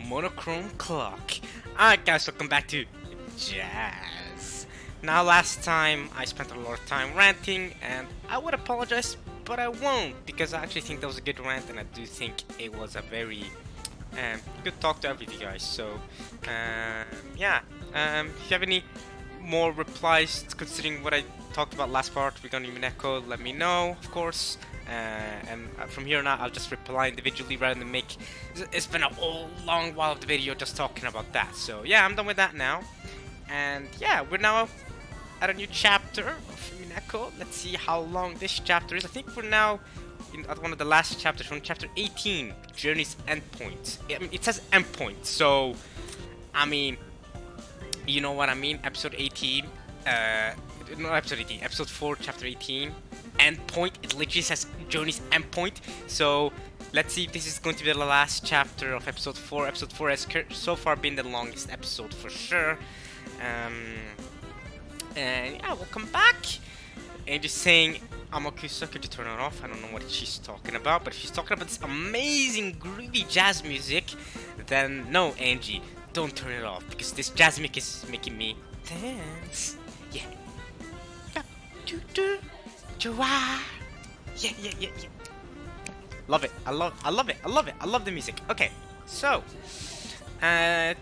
Monochrome clock. Alright guys, welcome back to Jazz. Now last time I spent a lot of time ranting and I would apologize, but I won't, because I actually think that was a good rant and I do think it was a very good talk to everything guys. So yeah, if you have any more replies considering what I talked about last part regarding Umineko, let me know, of course. And from here on out, I'll just reply individually rather than make. It's been a whole long while of the video just talking about that. So yeah, I'm done with that now. And yeah, we're now at a new chapter of Umineko. Let's see how long this chapter is. I think we're now at one of the last chapters, from chapter 18, Journey's Endpoint. I mean, it says endpoint, so I mean, you know what I mean. Episode 18. No, episode 18. Episode 4, chapter 18. Endpoint. It literally says Journey's Endpoint. So let's see if this is going to be the last chapter of episode 4. Episode 4 has so far been the longest episode for sure. And yeah, welcome back. And just saying, Amakusa, could you turn it off? I don't know what she's talking about, but if she's talking about this amazing groovy jazz music, then no, Angie, don't turn it off, because this jazz music is making me dance. Yeah. Yeah. Love it. I love it. I love the music. Okay, so I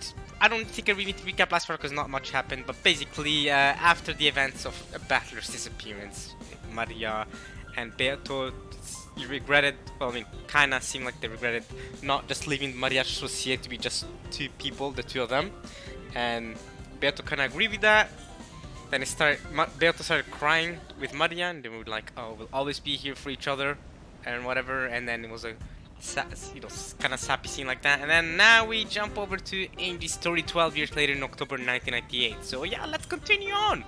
don't think I really need to recap last part because not much happened, but basically after the events of Battler's disappearance, Maria and Beato regretted, well, I mean, kinda seemed like they regretted not just leaving Mariachi Associate to be just two people, the two of them, and Beato kinda agreed with that. Then Beato started crying with Maria, and they were like, "Oh, we'll always be here for each other," and whatever. And then it was a, kind of sappy scene like that. And then now we jump over to Angie's story 12 years later in October 1998. So yeah, let's continue on.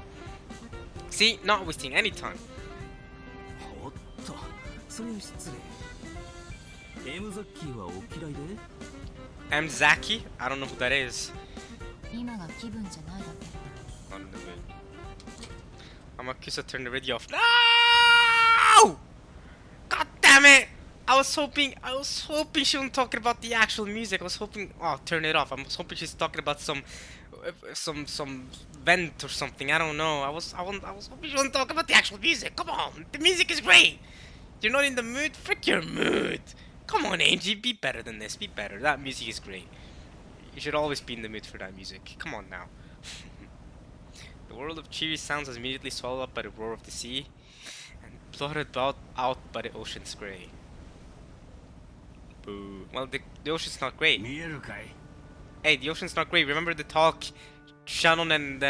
See, not wasting any time. M. Zaki? I don't know who that is. Amakusa turned the radio off. No! God damn it! I was hoping she wasn't talking about the actual music. I was hoping, oh, turn it off. I was hoping she's talking about some vent or something. I don't know. I was hoping she wasn't talking about the actual music. Come on, the music is great. You're not in the mood? Frick your mood. Come on, Angie, be better than this. Be better. That music is great. You should always be in the mood for that music. Come on now. The world of cheery sounds is immediately swallowed up by the roar of the sea, and blotted out by the ocean's grey. Boo. Well, the ocean's not grey. Hey, the ocean's not grey. Remember the talk Shannon and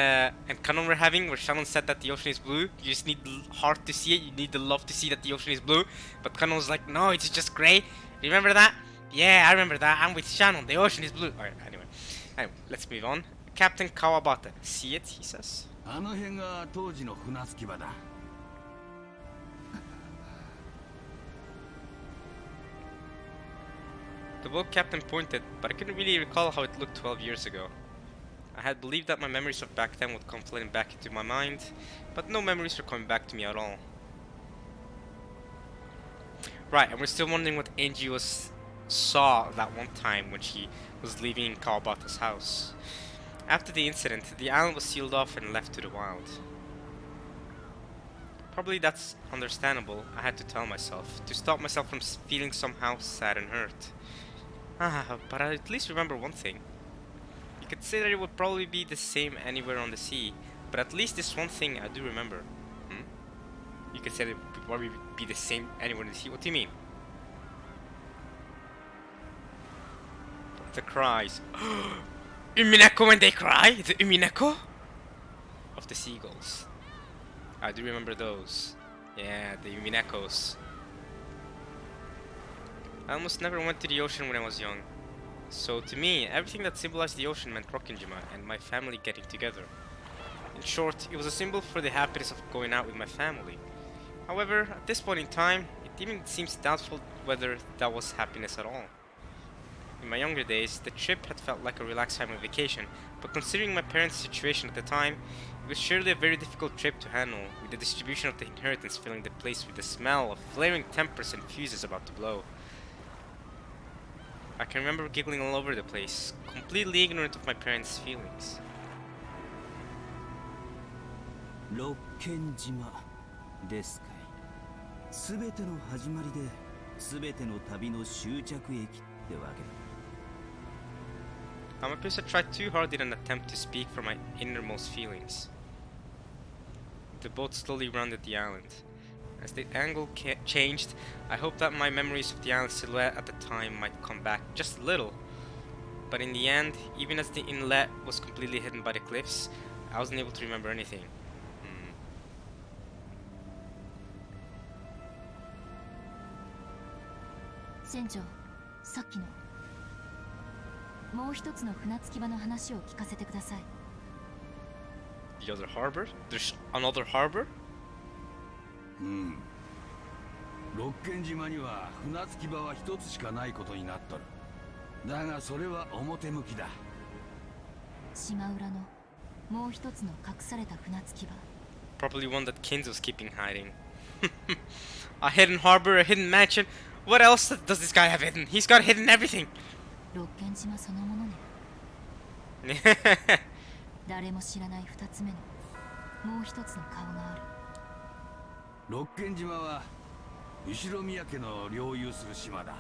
Kanon were having, where Shannon said that the ocean is blue? You just need the heart to see it. You need the love to see that the ocean is blue. But Kanon was like, no, it's just grey. Remember that? Yeah, I remember that. I'm with Shannon. The ocean is blue. Alright, anyway, let's move on. Captain Kawabata. See it, he says. The boat captain pointed, but I couldn't really recall how it looked 12 years ago. I had believed that my memories of back then would come flooding back into my mind, but no memories were coming back to me at all. Right, and we're still wondering what Angie saw that one time when she was leaving Kawabata's house. After the incident, the island was sealed off and left to the wild. Probably that's understandable, I had to tell myself, to stop myself from feeling somehow sad and hurt. But I at least remember one thing. You could say that it would probably be the same anywhere on the sea, but at least this one thing I do remember. You could say that it would probably be the same anywhere on the sea. What do you mean? The cries. Umineko when they cry? The Umineko? Of the seagulls. I do remember those. Yeah, the Uminekos. I almost never went to the ocean when I was young. So to me, everything that symbolized the ocean meant Rokkenjima and my family getting together. In short, it was a symbol for the happiness of going out with my family. However, at this point in time, it even seems doubtful whether that was happiness at all. In my younger days, the trip had felt like a relaxed family vacation, but considering my parents' situation at the time, it was surely a very difficult trip to handle, with the distribution of the inheritance filling the place with the smell of flaring tempers and fuses about to blow. I can remember giggling all over the place, completely ignorant of my parents' feelings. 六軒島ですかい。すべての始まりで、すべての旅の終着駅ってわけだ。I'm a person tried too hard in an attempt to speak from my innermost feelings. The boat slowly rounded the island. As the angle changed, I hoped that my memories of the island silhouette at the time might come back just a little. But in the end, even as the inlet was completely hidden by the cliffs, I wasn't able to remember anything. 船長、さっきのもう一つの船着き場の話を聞かせてください。The other harbor? There's another harbor? 六軒島には船着き場は一つしかないことになっとる。だがそれは表向きだ。島裏のもう一つの隠された船着き場。Probably one that Kinzo's keeping hiding. A hidden harbor, a hidden mansion. What else does this guy have hidden? He's got hidden everything. 六軒島そのものね。誰も知らない二つ目のもう一つの顔がある。六軒島は後ろ宮家の領有する島だ。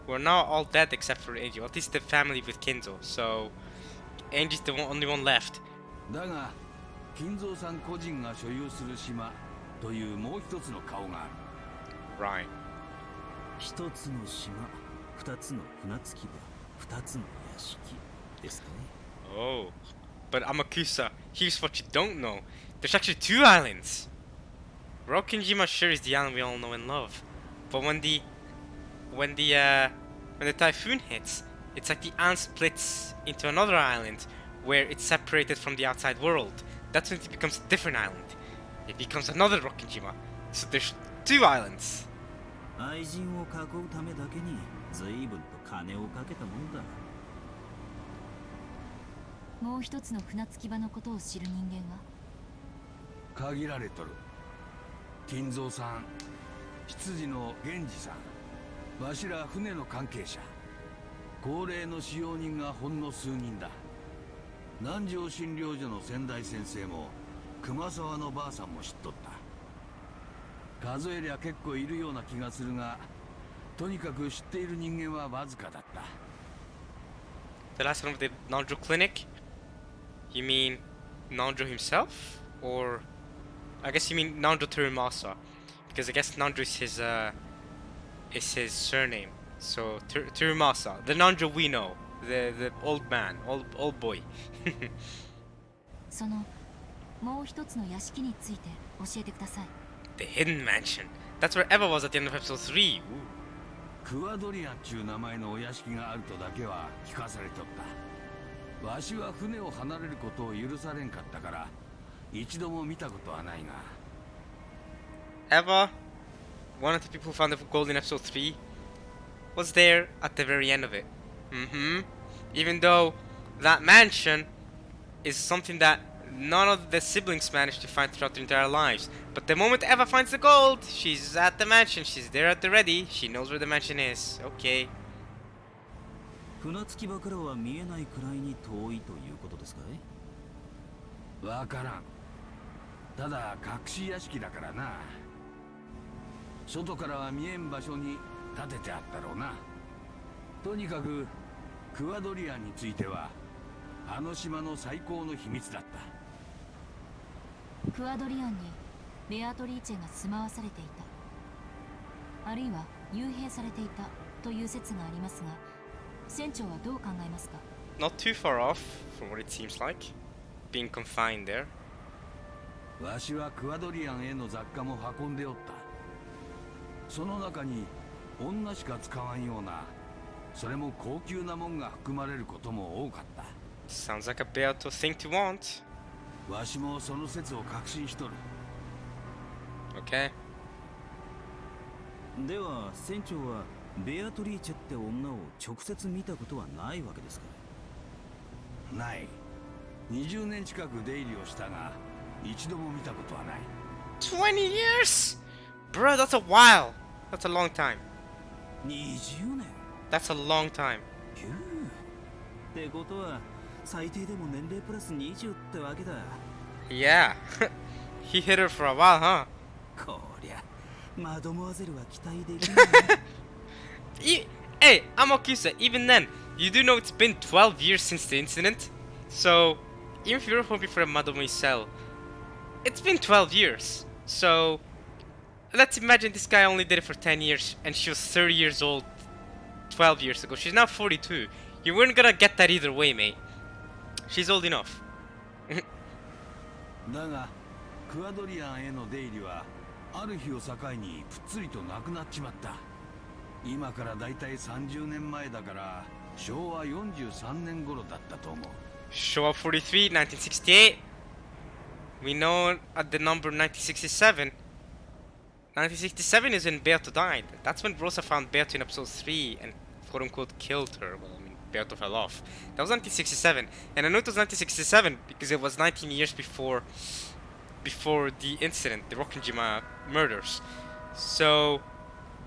We're now all dead except for Angel. At least the family with Kinzo. So Angel's the only one left. だが金蔵さん個人が所有する島というもう一つの顔がある。Right. 一つの島、二つの船着き場、二つの屋敷ですかね。Oh, but Amakusa, here's what you don't know. There's actually two islands. Rokinjima sure is the island we all know and love, but when the typhoon hits, it's like the island splits into another island where it's separated from the outside world. That's when it becomes a different island. It becomes another Rokinjima. So there's two islands. 愛人を囲うためだけに随分と金をかけたもんだ。もう一つの船着き場のことを知る人間は限られとる。金蔵さん、執事の源氏さん、わしら船の関係者、高齢の使用人がほんの数人だ。南條診療所の先代先生も熊沢のばあさんも知っとった。数えりゃ結構いるような気がするが、とにかく知っている人間はわずかだった。The last one of the Nanjo clinic? You mean Nanjo himself? Or I guess you mean Nanjo Terumasa, because I guess Nanjo is his surname. So Terumasa, the Nanjo we know, the old man, old boy. そのもう一つの屋敷について教えてください。The hidden mansion. That's where Eva was at the end of episode 3. クワドリアンっちゅう名前のお屋敷があるとだけは聞かされとった。わしは船を離れることを許されんかったから一度も見たことはないが。Eva, one of the people who found the gold in episode 3, was there at the very end of it. Even though that mansion is something that none of the siblings managed to find throughout their entire lives. But the moment Eva finds the gold, she's at the mansion, she's there at the ready, she knows where the mansion is. Okay. 船着き場からは見えないくらいに遠いということですかい？わからん。ただ隠し屋敷だからな。外からは見えん場所に建ててあったろうな。とにかくクワドリアンについてはあの島の最高の秘密だった。クワドリアンにベアトリーチェが住まわされていた、あるいは幽閉されていたという説がありますが、船長はどう考えますか？ Not too far off, from what it seems like. Being confined there. わしはクワドリアンへの雑貨も運んでおった。その中に女しか使わんような、それも高級なもんが含まれることも多かった。Sounds like a Beato thing to want. わしもその説を確信しとる。Okay. では船長はベアトリーチェって女を直接見たことはないわけですか？ない。20年近く出入りをしたが一度も見たことはない。20 years? Bro, that's a while. That's a long time. 20年 That's a long time. ってことは最低でも年齢プラス20ってわけだ。 Yeah. He hit her for a while, huh? こりゃマドモアゼルは期待できないね。Hey, I'm Okusa. Even then, you do know it's been 12 years since the incident? So, even if you're hoping for a Mademoiselle, it's been 12 years. So, let's imagine this guy only did it for 10 years and she was 30 years old 12 years ago. She's now 42. You weren't gonna get that either way, mate. She's old enough. だがクアドリアンへの出入りはある日を境にぷっつりとなくなっちまった。今からだいたい30年前だから昭和43年頃だったと思う。 Show up 43, 1968. We know at the number 1967. 1967 is when Beato died. That's when Rosa found Beato in episode 3 and quote unquote killed her. Well, I mean, Beato fell off. That was 1967. And I know it was 1967 because it was 19 years before the incident, the Rokkenjima murders. So,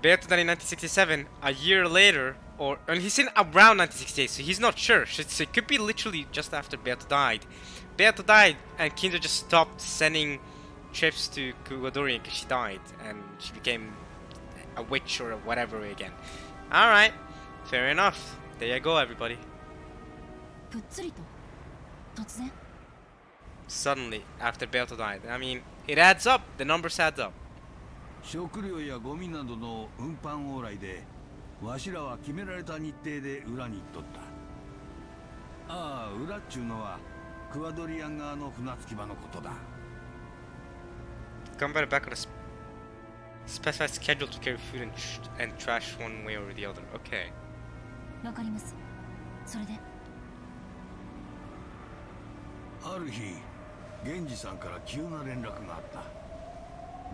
Beato died in 1967. A year later, and he's in around 1968, so he's not sure. So it could be literally just after Beato died. Beato died, and Kinder just stopped sending trips to Kugadorian because she died, and she became a witch or whatever again. Alright, fair enough. There you go, everybody. ぷっつりと突然 Suddenly, after Beato died. I mean, it adds up. The numbers add up. 食料やゴミなどの運搬往来でわしらは決められた日程で裏に行っとった。ああ、裏っちゅうのはクアドリアン側の船着き場のことだ。 Come back on a specified schedule to carry food and trash one way or the other. Okay. わかります。それである日源次さんから急な連絡があった。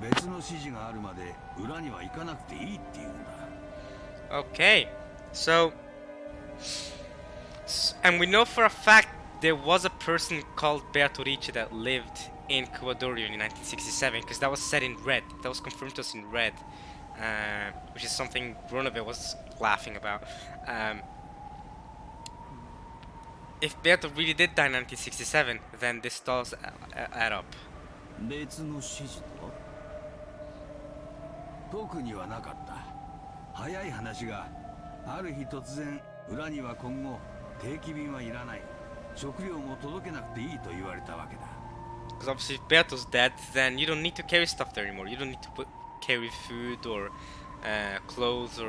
別の指示があるまで裏には行かなくていいって言うんだ。 Okay. So, and we know for a fact there was a person called Beatrice that lived in Kuadorio in 1967 because that was said in red. That was confirmed to us in red, which is something Ronoville was laughing about. If Beato really did die in 1967, then this does add up. 別の指示と特にはなかった。早い話がある日突然裏には今後定期便はいらない、食料も届けなくていいと言われたわけだ。 Because obviously if Beato's dead, then you don't need to carry stuff there anymore. You don't need to carry food or clothes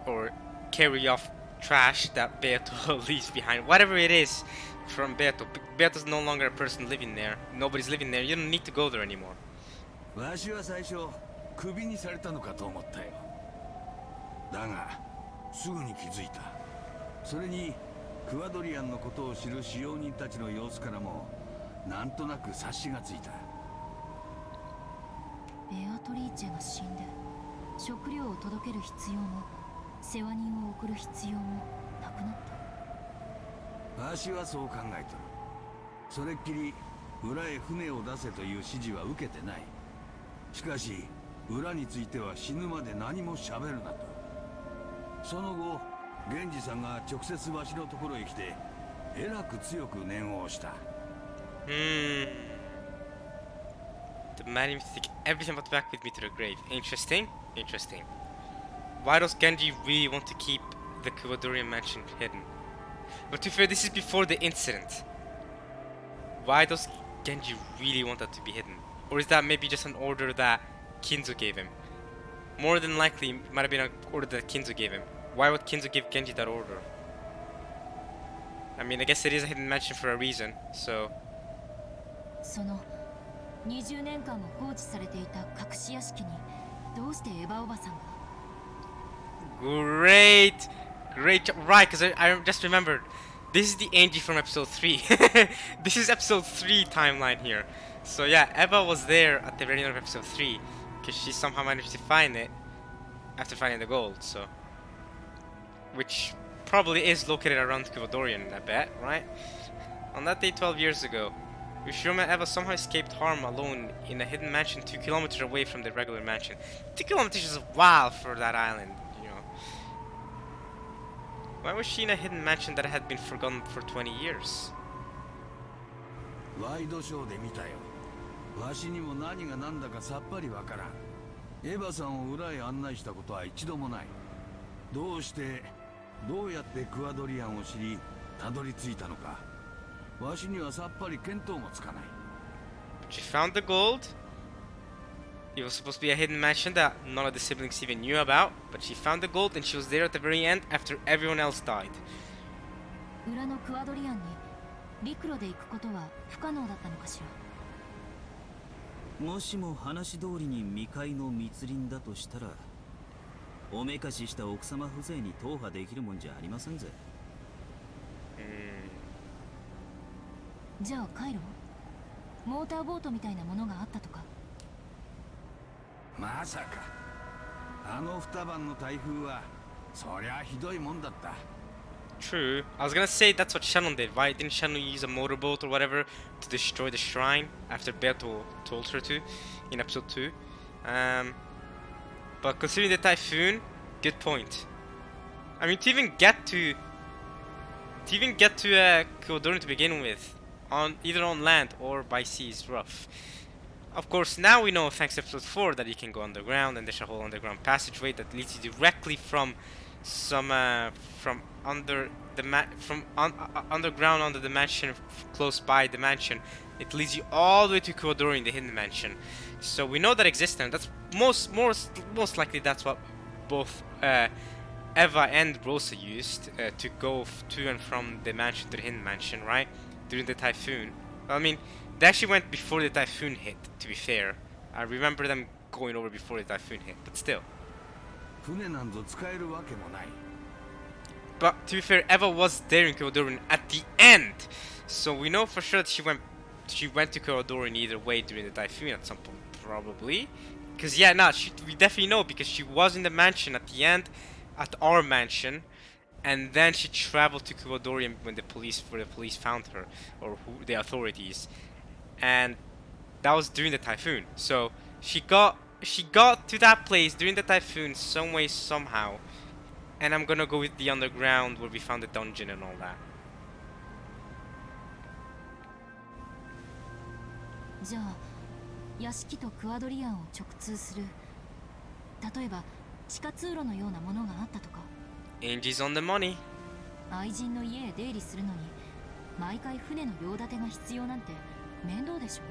or carry off trash that Beato leaves behind. Whatever it is from Beato. Beato's no longer a person living there. Nobody's living there. You don't need to go there anymore. わしは最初クビにされたのかと思ったよ。だがすぐに気づいた。それにクアドリアンのことを知る使用人たちの様子からもなんとなく察しがついた。ベアトリーチェが死んで食料を届ける必要も世話人を送る必要もなくなった。わしはそう考えとる。それっきり裏へ船を出せという指示は受けてない。しかし裏については死ぬまで何も喋るなと。その後源次さんが直接わしのところへ来てえらく強く念を押した。The man needs to take everything but back with me to the grave. Interesting. Interesting. Why does Genji really want to keep the Kuwadorian mansion hidden? But to be fair, this is before the incident. Why does Genji really want that to be hidden? Or is that maybe just an order that Kinzo gave him? More than likely, it might have been an order that Kinzo gave him. Why would Kinzo give Genji that order? I mean, I guess it is a hidden mansion for a reason, so... その20年間も放置されていた隠し屋敷にどうしてエヴァおばさんが Great job. Right, because I just remembered. This is the Angie from episode 3. This is episode 3 timeline here. So yeah, Eva was there at the very end of episode 3 because she somehow managed to find it. after finding the gold, so which probably is located around Kivadorian, I bet, right? On that day 12 years ago, Ushiroma Eva somehow escaped harm alone in a hidden mansion 2 kilometers away from the regular mansion. 2 kilometers is wild for that island, you know. Why was she in a hidden mansion that had been forgotten for 20 years? ワイドショーで見たよ。わしにも何が何だかさっぱりわからん。エヴァさんを裏へ案内したことは一度もない。どうやってクアドリアンを知りたどり着いたのか、わしにはさっぱり見当もつかない。She found the gold. It was supposed to be a hidden mansion that none of the siblings even knew about, but she found the gold and she was there at the very end after everyone else died. 裏のクアドリアンに陸路で行くことは不可能だったのかしら。もしも話通りに未開の密林だとしたら、おめかしした奥様風情に踏破できるもんじゃありませんぜ。じゃあカイロ、モーターボートみたいなものがあったとか。まさかあの二晩の台風はそりゃひどいもんだった。 True. I was gonna say that's what Shannon did. Why didn't Shannon use a motorboat or whatever to destroy the shrine after Beto told her to in episode 2? But considering the typhoon, good point. I mean, to even get to Kyodorin to begin with, on either on land or by sea is rough. Of course, now we know thanks to episode 4 that you can go underground, and there's a whole underground passageway that leads you directly from some underground under the mansion, close by the mansion. It leads you all the way to Kyodorin, the hidden mansion. So we know that exists, and that's most likely that's what both Eva and Rosa used to go to and from the mansion to the hidden mansion, right? During the typhoon. I mean, they actually went before the typhoon hit, to be fair. I remember them going over before the typhoon hit, but still. 船なんぞ使えるわけもない。 But to be fair, Eva was there in Kyodorin at the end, so we know for sure that she went to Kyodorin either way during the typhoon at some point, probably. Because yeah, we definitely know because she was in the mansion at the end, at our mansion, and then she traveled to Kyodorin when the police found her, or the authorities, and that was during the typhoon. So she got to that place during the typhoon some way somehow. And I'm gonna go with the underground where we found the dungeon and all that. じゃあ屋敷とクアドリアンを直通する、例えば地下通路のようなものがあったとか。 Angie's on the money. 愛人の家へ出入りするのに毎回船の用立てが必要なんて面倒でしょ。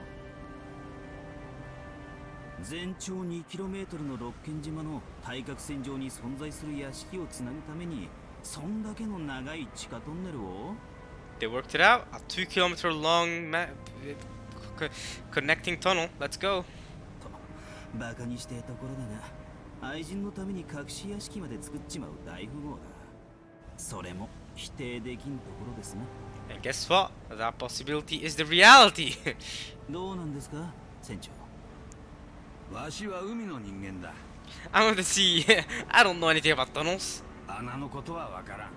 全長 2km の六軒島の対角線上に存在する屋敷をつなぐためにそんだけの長い地下トンネルを They worked it out. A 2-kilometer long connecting tunnel. Let's go. バカにしてところだが、愛人のために隠し屋敷まで作っちまう大富豪だ。それも否定できんところですな。 And guess what? That possibility is the reality. どうなんですか、船長。わしは海の人間だ。 I'm on the sea. I don't know anything about tunnels. 穴のことはわからん。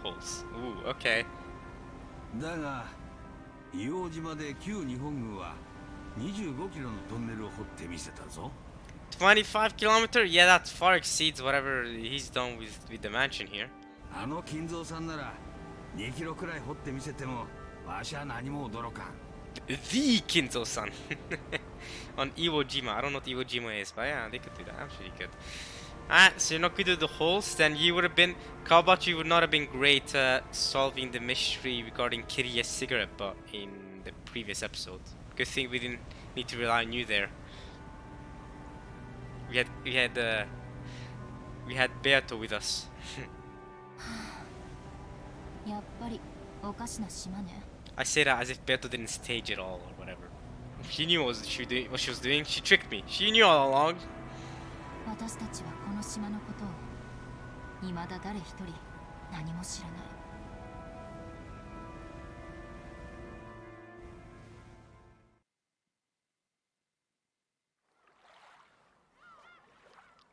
Holes. Ooh, okay. だが硫黄島で旧日本軍は25キロのトンネルを掘ってみせたぞ。 25 kilometer? Yeah, that far exceeds whatever he's done with the mansion here. あの金蔵さんなら2キロくらい掘ってみせてもわしは何も驚かん。 The Kinzo-san. On Iwo Jima. I don't know what Iwo Jima is, but yeah, they could do that. Actually, could. Alright, so you're not good at the holes, then you would have been... Kawabachi would not have been great solving the mystery regarding Kiriya's cigarette butt in the previous episode. Good thing we didn't need to rely on you there. We had Beato with us. やっぱりおかしな島ね。 I say that as if Beato didn't stage it all or whatever. She knew what she was doing. She tricked me. She knew all along. 私たちはこの島のことを未だ誰一人何も知らない。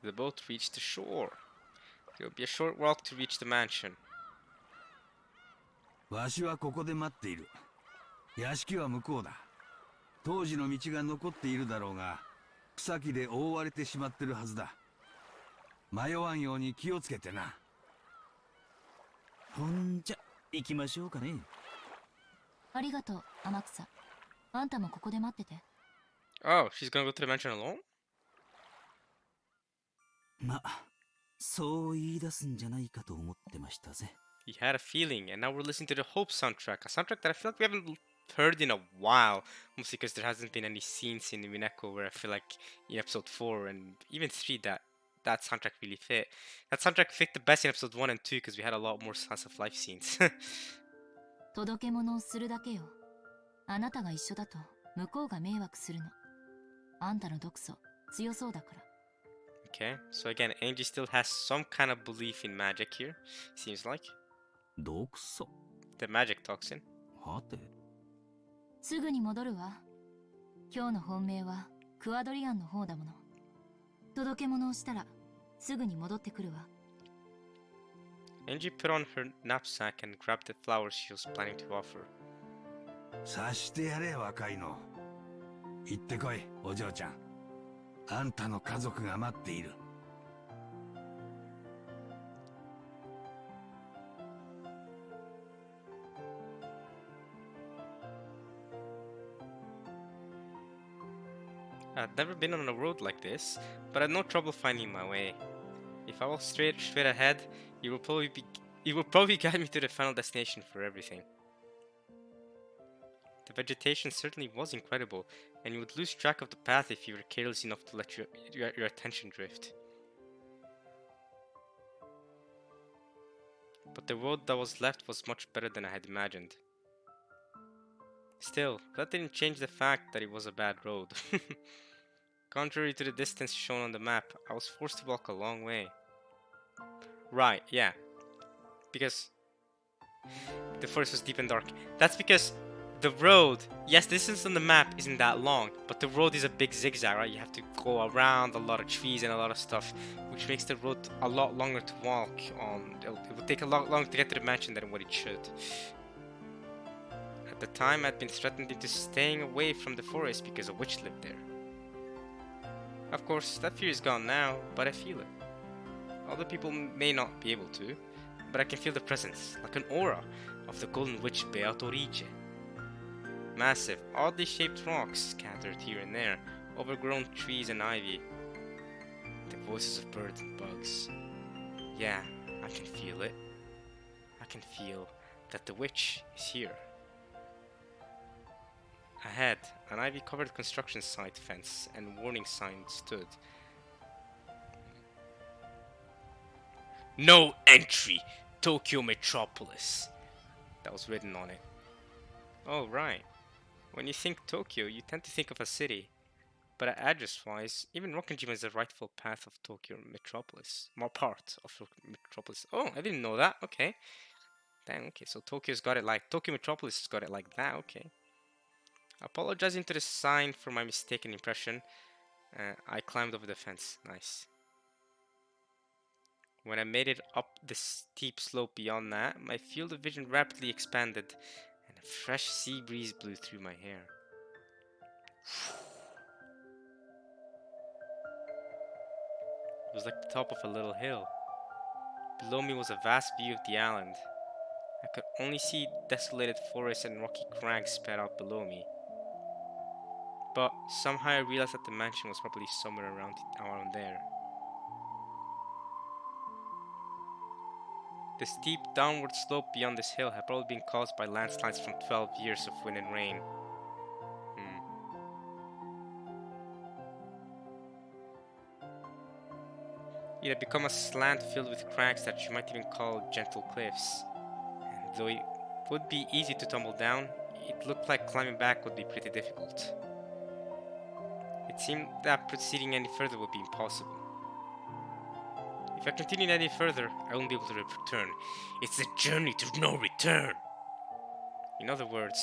The boat reached the shore. It will be a short walk to reach the mansion. わしはここで待っている。屋敷は向こうだ。当時の道が残っているだろうが、草木で覆われてしまってるはずだ。迷わんように気をつけてな。ほんじゃ行きましょうかね。ありがとう、天草。あんたもここで待ってて。Oh, she's gonna go to the mansion alone? ま、そう言い出すんじゃないかと思ってましたぜ。He had a feeling, and now we're listening to the Hope soundtrack, a soundtrack that I feel like we haven't heard in a while, mostly because there hasn't been any scenes in Umineko where I feel like in episode 4 and even 3 that soundtrack really fit. That soundtrack fit the best in episode 1 and 2 because we had a lot more slice of life scenes. 届け物をするだけよ。あなたが一緒だと向こうが迷惑するの。あんたの毒素強そうだから。Okay, so again, Angie still has some kind of belief in magic here, seems like. 毒素 The magic toxin. はて。すぐに戻るわ。今日の本命はクアドリアンの方だもの。届け物をしたらすぐに戻ってくるわ。Angie put on her knapsack and grabbed the flowers she was planning to offer. さしてやれ若いの。行ってこいお嬢ちゃん。あんたの家族が待っている。I'd never been on a road like this, but I had no trouble finding my way. If I walked straight ahead, it would probably guide me to the final destination for everything. The vegetation certainly was incredible, and you would lose track of the path if you were careless enough to let your attention drift. But the road that was left was much better than I had imagined. Still, that didn't change the fact that it was a bad road. Contrary to the distance shown on the map, I was forced to walk a long way. Right, yeah. Because the forest was deep and dark. That's because the road, yes, the distance on the map isn't that long, but the road is a big zigzag, right? You have to go around a lot of trees and a lot of stuff, which makes the road a lot longer to walk on. It would take a lot longer to get to the mansion than what it should. At the time, I'd been threatened into staying away from the forest because a witch lived there. Of course, that fear is gone now, but I feel it. Other people may not be able to, but I can feel the presence, like an aura, of the golden witch Beatrice. Massive, oddly shaped rocks scattered here and there, overgrown trees and ivy. The voices of birds and bugs. Yeah, I can feel it. I can feel that the witch is here. Ahead, an ivy-covered construction site fence and warning sign stood. No entry! Tokyo Metropolis! That was written on it. Oh, right. When you think Tokyo, you tend to think of a city. But address-wise, even Rokkenjima is the rightful path of Tokyo Metropolis. More part of Tokyo Metropolis. Oh, I didn't know that. Okay. Damn, okay. So Tokyo Metropolis has got it like that. Okay. Apologizing to the sign for my mistaken impression, I climbed over the fence. Nice. When I made it up the steep slope beyond that, my field of vision rapidly expanded, and a fresh sea breeze blew through my hair. It was like the top of a little hill. Below me was a vast view of the island. I could only see desolated forests and rocky crags spread out below me. But somehow I realized that the mansion was probably somewhere around there. The steep downward slope beyond this hill had probably been caused by landslides from 12 years of wind and rain. It had become a slant filled with cracks that you might even call gentle cliffs. And though it would be easy to tumble down, it looked like climbing back would be pretty difficult. It seemed that proceeding any further would be impossible. If I continued any further, I wouldn't be able to return. It's a journey to no return! In other words,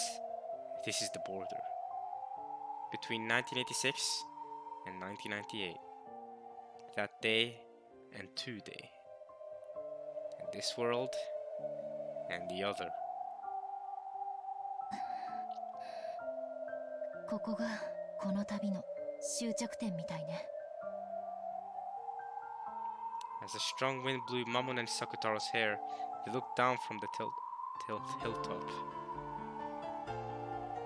this is the border. Between 1986 and 1998. that day and today. In this world and the other. ここがこの旅の終着点みたいね。 As a strong wind blew Mamoru and Sakutaro's hair, they looked down from the hilltop.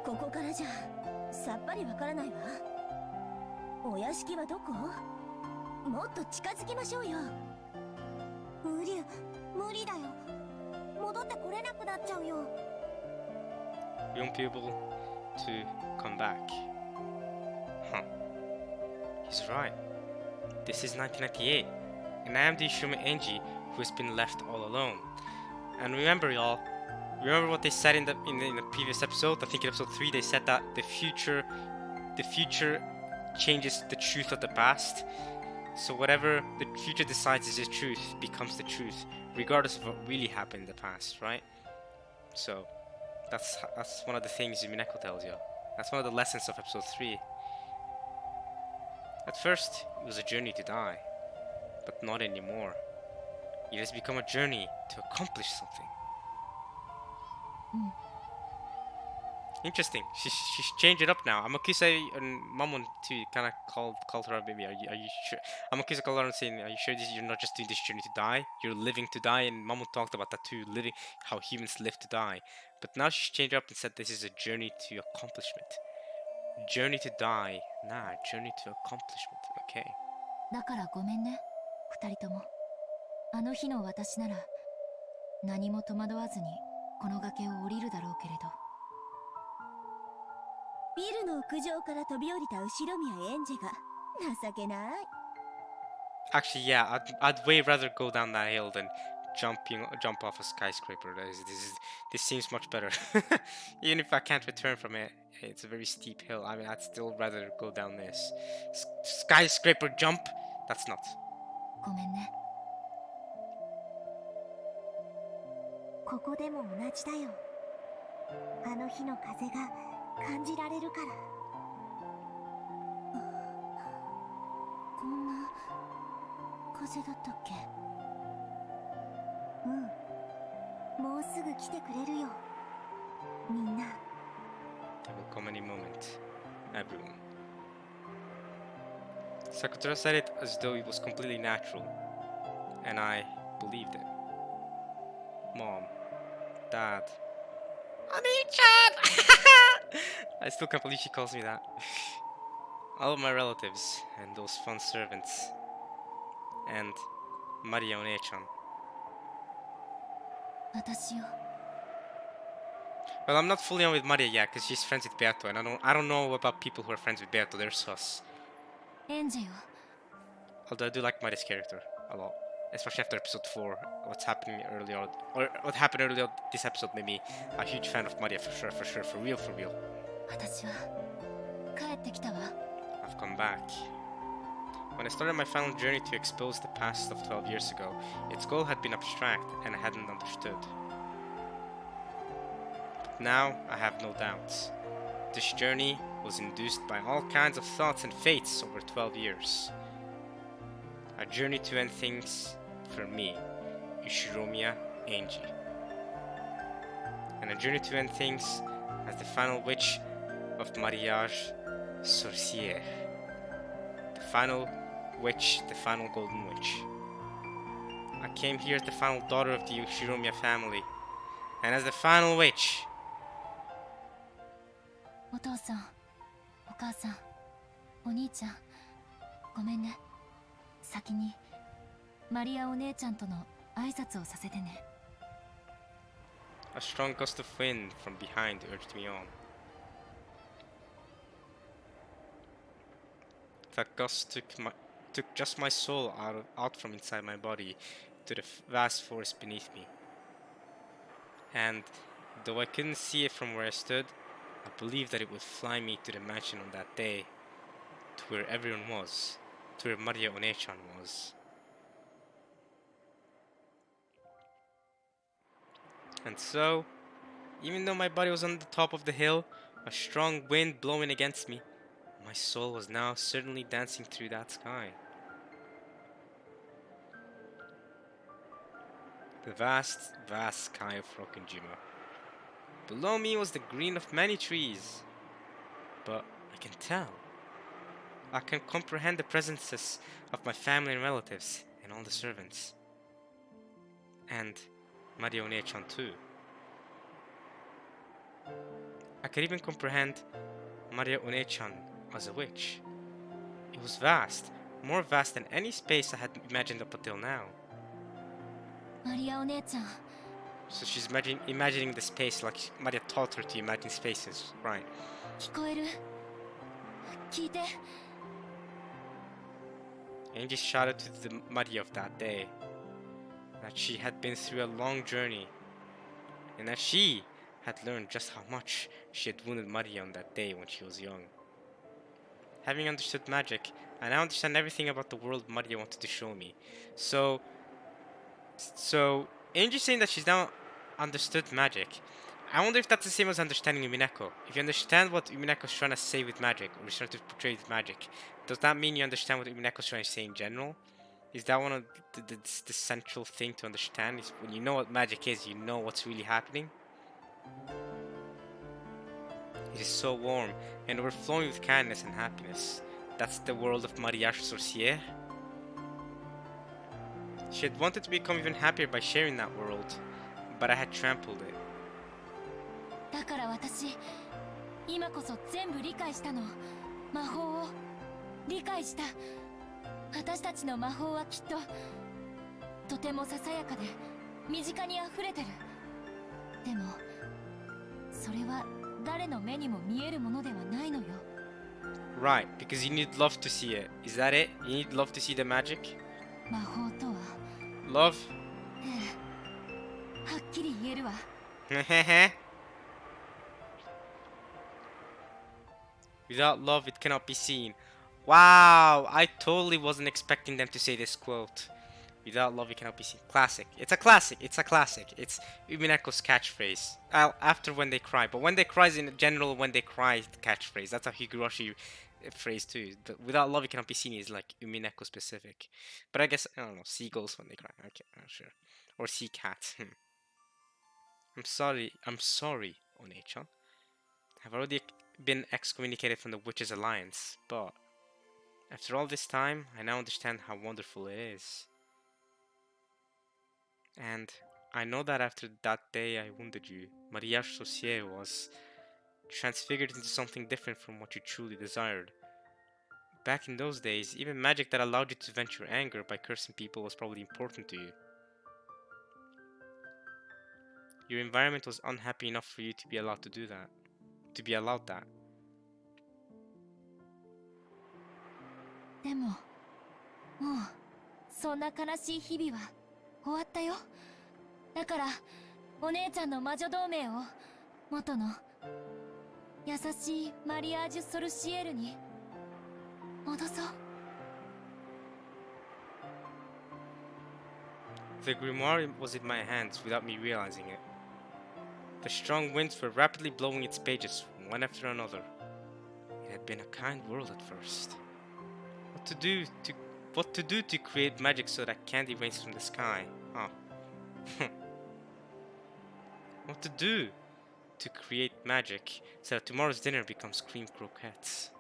ここからじゃさっぱりわからないわ。お屋敷はどこ？もっと近づきましょうよ。無理だよ。戻ってこれなくなっちゃうよ。 We won't be able to come back. Huh. He's right. This is 1998, and I am the Ishuma Enji who has been left all alone. And remember, y'all, remember what they said in the previous episode? I think in episode 3 they said that the future changes the truth of the past. So whatever the future decides is the truth becomes the truth, regardless of what really happened in the past, right? So that's one of the things Umineko tells you. That's one of the lessons of episode 3. At first, it was a journey to die, but not anymore. It has become a journey to accomplish something. Interesting. She's changed it up now. Amakuse and Mamon too kind of called her up. Maybe are you sure? Amakuse called her and saying, "Are you sure you're not just doing this journey to die? You're living to die." And Mamon talked about that too, living how humans live to die. But now she's changed it up and said this is a journey to accomplishment. Journey to die. Nah, journey to accomplishment. Okay. だからごめんね、二人とも。あの日の私なら何も戸惑わずにこの崖を降りるだろうけれど。ビルの屋上から飛び降りた後ろ宮エンジェが情けない。 Actually, yeah, I'd way rather go down that hill than jump off a skyscraper. This seems much better. Even if I can't return from it, it's a very steep hill. I mean, I'd still rather go down this skyscraper jump. That's not. ごめんね。ここでも同じだよ。あの日の風が感じられるから。こんな風だったっけ？うん。もうすぐ来てくれるよ。みんな。There will come any moment. Everyone. Sakura said it as though it was completely natural, and I believed it. Mom, Dad, Oni-chan! I still can't believe she calls me that. All of my relatives and those fun servants, and Maria One-chan. 私を。 Well, I'm not fully on with Maria yet because she's friends with Beato, and I don't know about people who are friends with Beato. They're sus. エンジェよ。 Although I do like Maria's character a lot, especially after episode 4. What's happening earlier, or what happened earlier this episode made me a huge fan of Maria for sure, for real. 私は帰ってきたわ。 I've come back. When I started my final journey to expose the past of 12 years ago, its goal had been abstract and I hadn't understood. But now I have no doubts. This journey was induced by all kinds of thoughts and fates over 12 years. A journey to end things for me, Ishiromiya Enji. And a journey to end things as the final witch of Mariage Sorcière. The final witch, the final golden witch. I came here as the final daughter of the Ishiromiya family, and as the final witch. お父さん、お母さん、お兄ちゃん、ごめんね。先にマリアお姉ちゃんとの挨拶をさせてね。A strong gust of wind from behind urged me on. That gust took just my soul out from inside my body to the vast forest beneath me. And though I couldn't see it from where I stood, I believed that it would fly me to the mansion on that day, to where everyone was, to where Maria One-chan was. And so, even though my body was on the top of the hill, a strong wind blowing against me, my soul was now certainly dancing through that sky. The vast, vast sky of Rokkenjima. Below me was the green of many trees. But I can tell. I can comprehend the presences of my family and relatives, and all the servants. And Maria One-chan too. I could even comprehend Maria One-chan as a witch. It was vast, more vast than any space I had imagined up until now. マリアお姉ちゃん So she's imagining the space like Maria taught her to imagine spaces, right? 聞こえる聞いて Angie shouted to the Maria of that day that she had been through a long journey and that she had learned just how much she had wounded Maria on that day when she was young. Having understood magic, I now understand everything about the world Maria wanted to show me. So Angie's saying that she's now understood magic. I wonder if that's the same as understanding Umineko. If you understand what Umineko's trying to say with magic, or is trying to portray with magic, does that mean you understand what Umineko's trying to say in general? Is that one of the central thing to understand? Is when you know what magic is, you know what's really happening? It is so warm and overflowing with kindness and happiness. That's the world of Mariage Sorcière. She had wanted to become even happier by sharing that world, but I had trampled it. だから私今こそ全部理解したの魔法を理解した私たちの魔法はきっととてもささやかで身近にあふれてるでもそれは誰の目にも見えるものではないのよ Right, because you need love to see it. Is that it? You need love to see the magic? 魔法とは Love? ええはっきり言えるわ Without love, it cannot be seen. Wow, I totally wasn't expecting them to say this quote. Without love, it cannot be seen. Classic. It's a classic. It's a classic. It's Umineko's catchphrase. After when they cry. But when they cry is in general when they cry catchphrase. That's a Higurashi phrase too. But without love, it cannot be seen is like Umineko specific. But I guess, I don't know, seagulls when they cry. Okay, I'm sure. Or sea cats. I'm sorry, One-chan. I've already been excommunicated from the Witches' Alliance, but after all this time, I now understand how wonderful it is. And I know that after that day I wounded you, Mariage Sorcière was transfigured into something different from what you truly desired. Back in those days, even magic that allowed you to vent your anger by cursing people was probably important to you. Your environment was unhappy enough for you to be allowed to do that. To be allowed that. でももうそんな悲しい日々は終わったよだからお姉ちゃんの魔女同盟を元の優しいマリアージュ・ソルシエルに戻そう The grimoire was in my hands without me realizing it. The strong winds were rapidly blowing its pages one after another. It had been a kind world at first. What to do to create magic so that candy rains from the sky? Huh. What to do to create magic so that tomorrow's dinner becomes cream croquettes?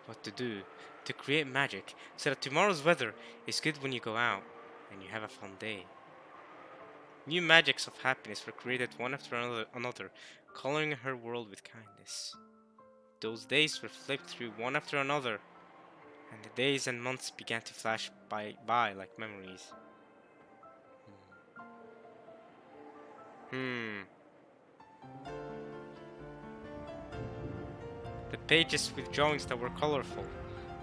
What to do to create magic so that tomorrow's weather is good when you go out and you have a fun day? New magics of happiness were created one after another, coloring her world with kindness. Those days were flipped through one after another, and the days and months began to flash by like memories. The pages with drawings that were colorful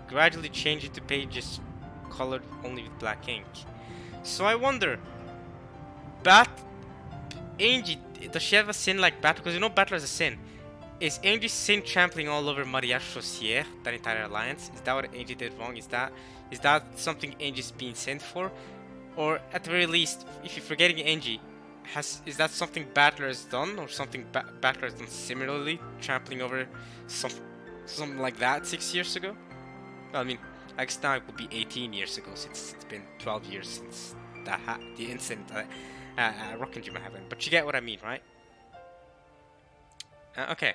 gradually changed into pages colored only with black ink. So I wonder, Angie, does she have a sin like Battle? Because you know Battle is a sin. Is Angie's sin trampling all over Mariage Sorcière, that entire alliance? Is that what Angie did wrong? Is that something Angie's being sinned for? Or at the very least, if you're forgetting Angie, is that something Battler has done? Or something Battler has done similarly, trampling over something like that 6 years ago? Well, I mean, I guess now it would be 18 years ago since it's been 12 years since the incident that Rockingham happened. But you get what I mean, right? Okay.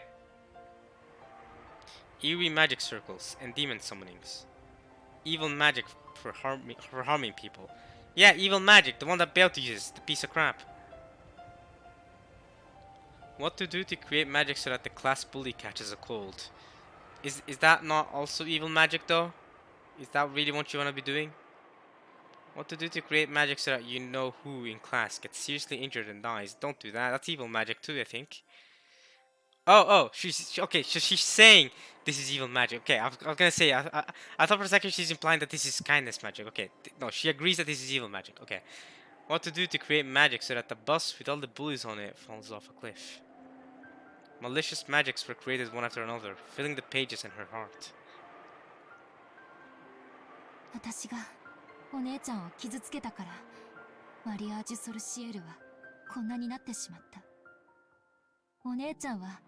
Eerie magic circles and demon summonings. Evil magic for harming people. Yeah, evil magic, the one that Beelty uses, the piece of crap. What to do to create magic so that the class bully catches a cold? Is that not also evil magic though? Is that really what you want to be doing? What to do to create magic so that you know who in class gets seriously injured and dies? Don't do that. That's evil magic too, I think. Oh, okay. So she's saying this is evil magic. Okay, I was gonna say I thought for a second she's implying that this is kindness magic. Okay, no, she agrees that this is evil magic. Okay, what to do to create magic so that the bus with all the bullies on it falls off a cliff? Malicious magics were created one after another, filling the pages in her heart. 私がお姉ちゃんを傷つけたからマリアージュ・ソルシエールはこんなになってしまった。お姉ちゃんは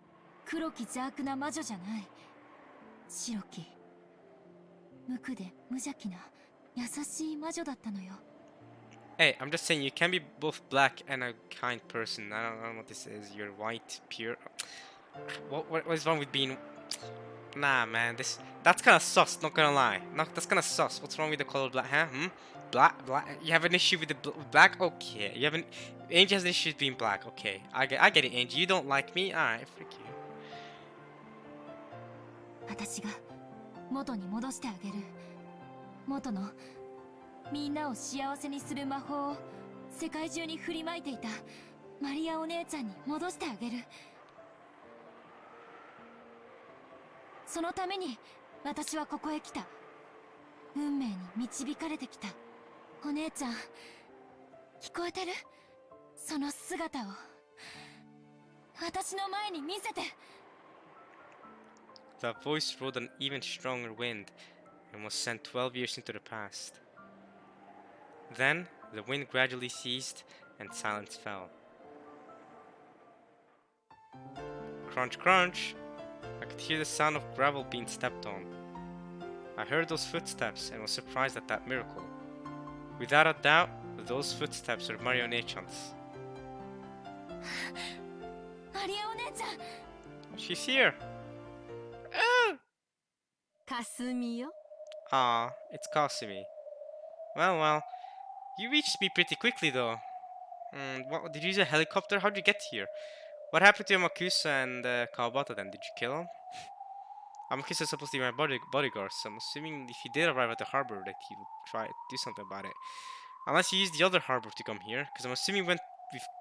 黒き邪悪な魔女じゃない。白き無垢で無邪気な優しい魔女だったのよ。Hey, I'm just saying you can be both black and a kind person. I don't know what this is. You're white, pure. What is wrong with being? Nah, man. That's kind of sus. Not gonna lie. No, that's kind of sus. What's wrong with the color black? Huh? Black. You have an issue with the black? Okay. You have an Angie has an issue with being black. Okay. I get it, Angie. You don't like me. All right. Freak you. 私が元に戻してあげる。元のみんなを幸せにする魔法を世界中に振りまいていたマリアお姉ちゃんに戻してあげる。そのために私はここへ来た。運命に導かれてきた。お姉ちゃん、聞こえてる？その姿を私の前に見せて。That voice rode an even stronger wind and was sent 12 years into the past. Then, the wind gradually ceased and silence fell. Crunch, crunch! I could hear the sound of gravel being stepped on. I heard those footsteps and was surprised at that miracle. Without a doubt, those footsteps were Marionette-chan's. マリアお姉ちゃん She's here! Oh! かすみよ Ah, it's Kasumi. Well, you reached me pretty quickly though. What, did you use a helicopter? How'd you get here? What happened to Yamakusa and Kawabata then? Did you kill him? Yamakusa is supposed to be my bodyguard, so I'm assuming if he did arrive at the harbor that he would try to do something about it. Unless you used the other harbor to come here, because I'm assuming we've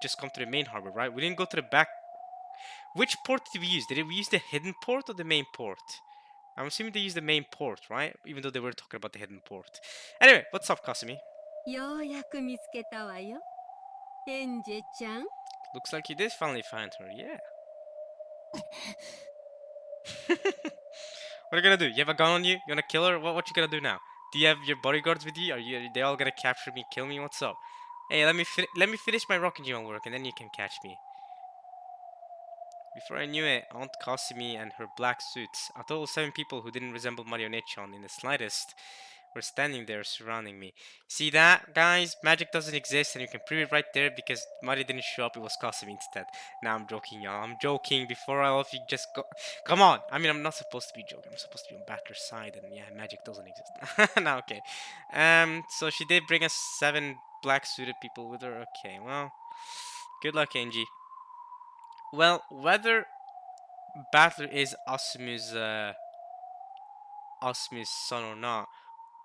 just come to the main harbor, right? We didn't go to the back. Which port did we use? Did we use the hidden port or the main port? I'm assuming they used the main port, right? Even though they were talking about the hidden port. Anyway, what's up, Kasumi? ようやく見つけたわよ。エンジェちゃん。 Looks like you did finally find her, yeah. What are you gonna do? You have a gun on you? You wanna kill her? What you gonna do now? Do you have your bodyguards with you? Are they all gonna capture me, kill me? What's up? Hey, let me finish my rocket gym work, and then you can catch me. Before I knew it, Aunt Kasumi and her black suits, a total of 7 people who didn't resemble Marionette-chan in the slightest, were standing there surrounding me. See that, guys? Magic doesn't exist, and you can prove it right there because Mari didn't show up, it was Kasumi instead. Now I'm joking, y'all. I'm joking. Before all of you just go... Come on! I mean, I'm not supposed to be joking. I'm supposed to be on Battler's side, and yeah, magic doesn't exist. No, okay. So she did bring us 7 black-suited people with her. Okay, well... Good luck, Angie. Well, whether Battler is Asumu's son or not,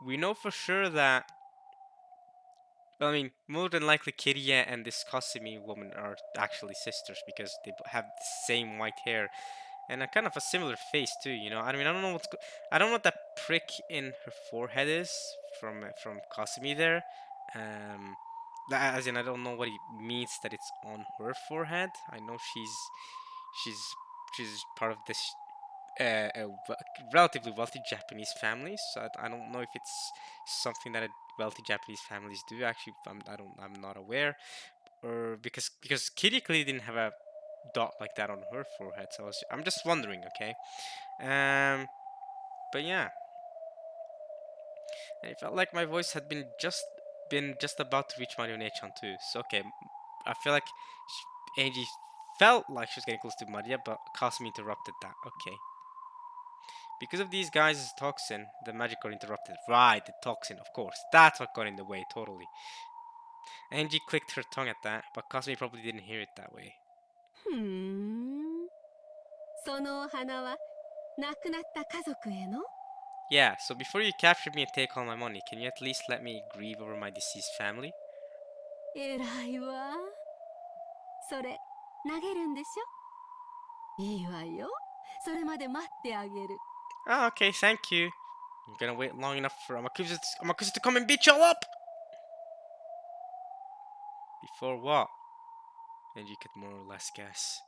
we know for sure that, well, I mean, more than likely Kiriya and this Kasumi woman are actually sisters because they have the same white hair and a kind of a similar face too, you know. I mean, I don't know I don't know what that prick in her forehead is from Kasumi there. As in, I don't know what it means that it's on her forehead. I know she's part of this relatively wealthy Japanese family, so I don't know if it's something that wealthy Japanese families do. Actually, I'm not aware, or because Kitty clearly didn't have a dot like that on her forehead, so I'm just wondering. Okay, but yeah, it felt like my voice had been just been just about to reach Mario-chan too. So okay, I feel like Angie felt like she was getting close to Maria, but Kasumi interrupted that. Okay. Because of these guys' toxin, the magic got interrupted. Right, the toxin, of course. That's what got in the way, totally. Angie clicked her tongue at that, but Kasumi probably didn't hear it that way. ふーん。そのお花は亡くなった家族への？ Yeah, so before you capture me and take all my money, can you at least let me grieve over my deceased family? 偉いわ。それ投げるんでしょ？いいわよ。それまで待ってあげる。Ah, okay, thank you. I'm gonna wait long enough for Amakusa to come and beat y'all up! Before what? And you could more or less guess.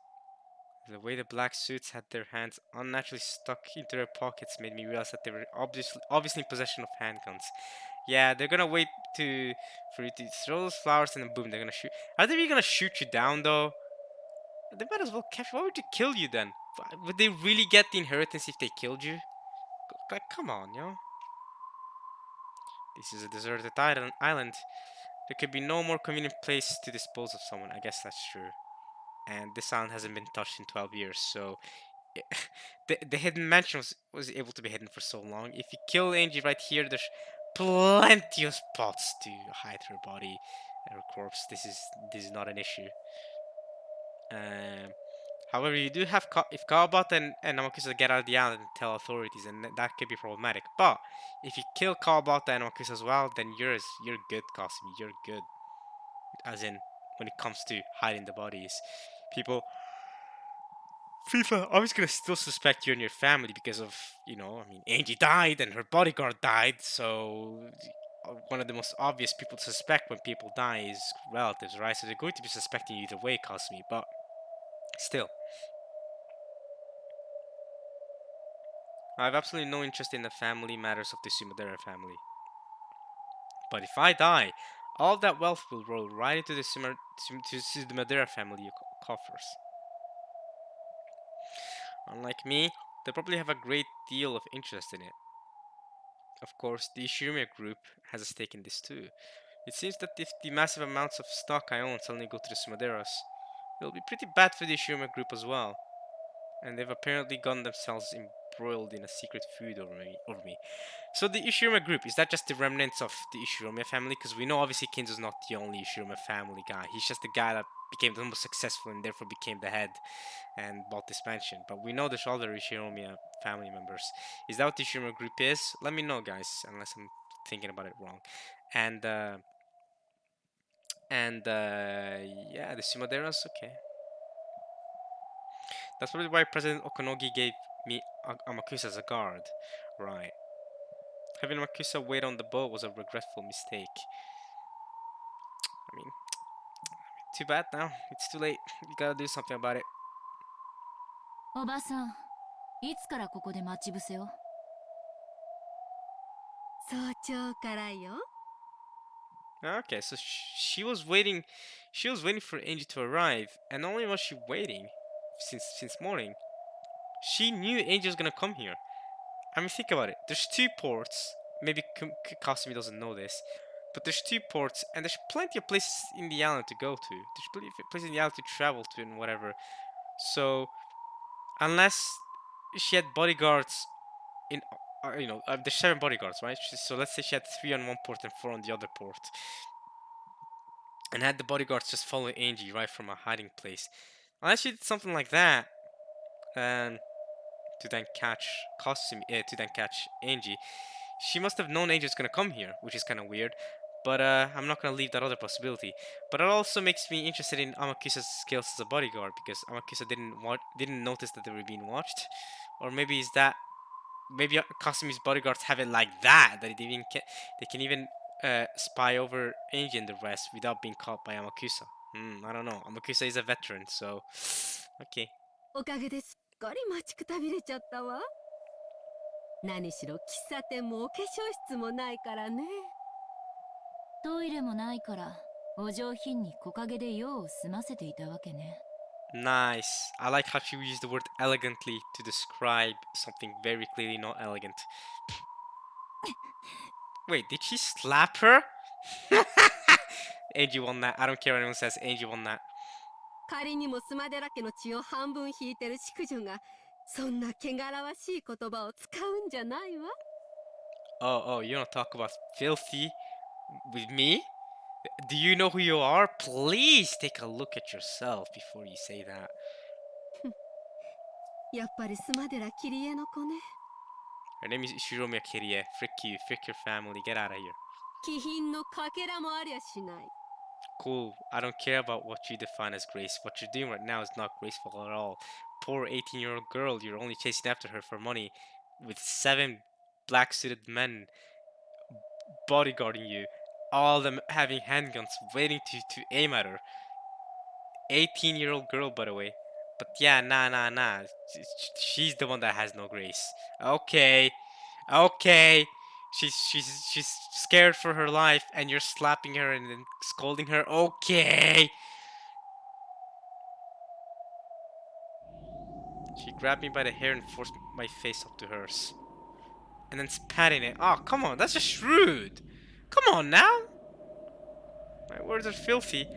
The way the black suits had their hands unnaturally stuck into their pockets made me realize that they were obviously in possession of handguns. Yeah, they're gonna wait for you to throw those flowers and then boom, they're gonna shoot. Are they really gonna shoot you down though? They might as well capture. Why would you kill you then? Would they really get the inheritance if they killed you? Like, come on, yo. This is a deserted island. There could be no more convenient place to dispose of someone. I guess that's true. And this island hasn't been touched in 12 years, so the hidden mansion was able to be hidden for so long. If you kill Angie right here, there's plenty of spots to hide her body and her corpse. This is not an issue. Um, However, you do have if Kawabata and Namakusa get out of the island and tell authorities, and that could be problematic. But if you kill Kawabata and Namakusa as well, then you're good, Kasumi. You're good. As in, when it comes to hiding the bodies, people FIFA always gonna still suspect you and your family because of, you know, I mean, Angie died and her bodyguard died, so one of the most obvious people to suspect when people die is relatives, right? So they're going to be suspecting you either way, Kasumi, but still. I have absolutely no interest in the family matters of the Sumadera family. But if I die, all that wealth will roll right into the Sumadera family coffers. Unlike me, they probably have a great deal of interest in it. Of course, the Ishirime group has a stake in this too. It seems that if the massive amounts of stock I own suddenly go to the Sumaderas, it'll be pretty bad for the Ishirime group as well. And they've apparently gotten themselves embroiled in a secret feud over me. So the Ishirome group, is that just the remnants of the Ishirome family? Because we know obviously Kinzo's not the only Ishirome family guy. He's just the guy that became the most successful and therefore became the head and bought this mansion. But we know there's other Ishirome family members. Is that what the Ishirome group is? Let me know, guys, unless I'm thinking about it wrong. And yeah, the Sumaderas, okay. That's probably why President Okonogi gave me Amakusa as a guard. Right. Having Amakusa wait on the boat was a regretful mistake. I mean, too bad now. It's too late. You gotta do something about it. おばさん、いつからここで待ち伏せを？早朝からよ。Okay, so she was waiting. She was waiting for Angie to arrive, and not only was she waiting since morning, she knew Angie was gonna come here. I mean, think about it. There's two ports. Maybe Kasumi doesn't know this, but there's two ports, and there's plenty of places in the island to go to. There's plenty of places in the island to travel to and whatever. So, unless she had bodyguards in, there's 7 bodyguards, right? So let's say she had 3 on one port and 4 on the other port, and had the bodyguards just follow Angie right from a hiding place. Unless she did something like that, and to then catch to then catch Angie. She must have known Angie was gonna come here, which is kind of weird. But I'm not gonna leave that other possibility. But it also makes me interested in Amakusa's skills as a bodyguard because Amakusa didn't notice that they were being watched, or maybe maybe Kasumi's bodyguards have it like that they can even spy over Angie and the rest without being caught by Amakusa. I don't know. Amakusa is a veteran, so okay. おかげですっかり待ちくたびれちゃったわ。何しろ喫茶店もお化粧室もないからね。トイレもないから、お上品に木陰で用を済ませていたわけね。Nice. I like how she used the word elegantly to describe something very clearly not elegant. Wait, did she slap her? Angie won that. I don't care what anyone says. Angie won that. 仮にもスマデラ家の血を半分引いてる淑女がそんな汚らわしい言葉を使うんじゃないわ。 Oh, you don't talk about filthy with me? Do you know who you are? Please take a look at yourself before you say that. やっぱりスマデラキリエの子ね。 Her name is Shiromiya Kirie. Frick you, frick your family, get out of here. 気品のかけらもありゃしない。 Cool, I don't care about what you define as grace. What you're doing right now is not graceful at all. Poor 18-year-old girl, you're only chasing after her for money with 7 black-suited men bodyguarding you, all of them having handguns waiting to aim at her. 18-year-old girl, by the way. But yeah, nah. She's the one that has no grace. Okay. She's scared for her life, and you're slapping her and then scolding her. Okay. She grabbed me by the hair and forced my face up to hers, and then patting it. Oh, come on, that's just rude. Come on now. My words are filthy,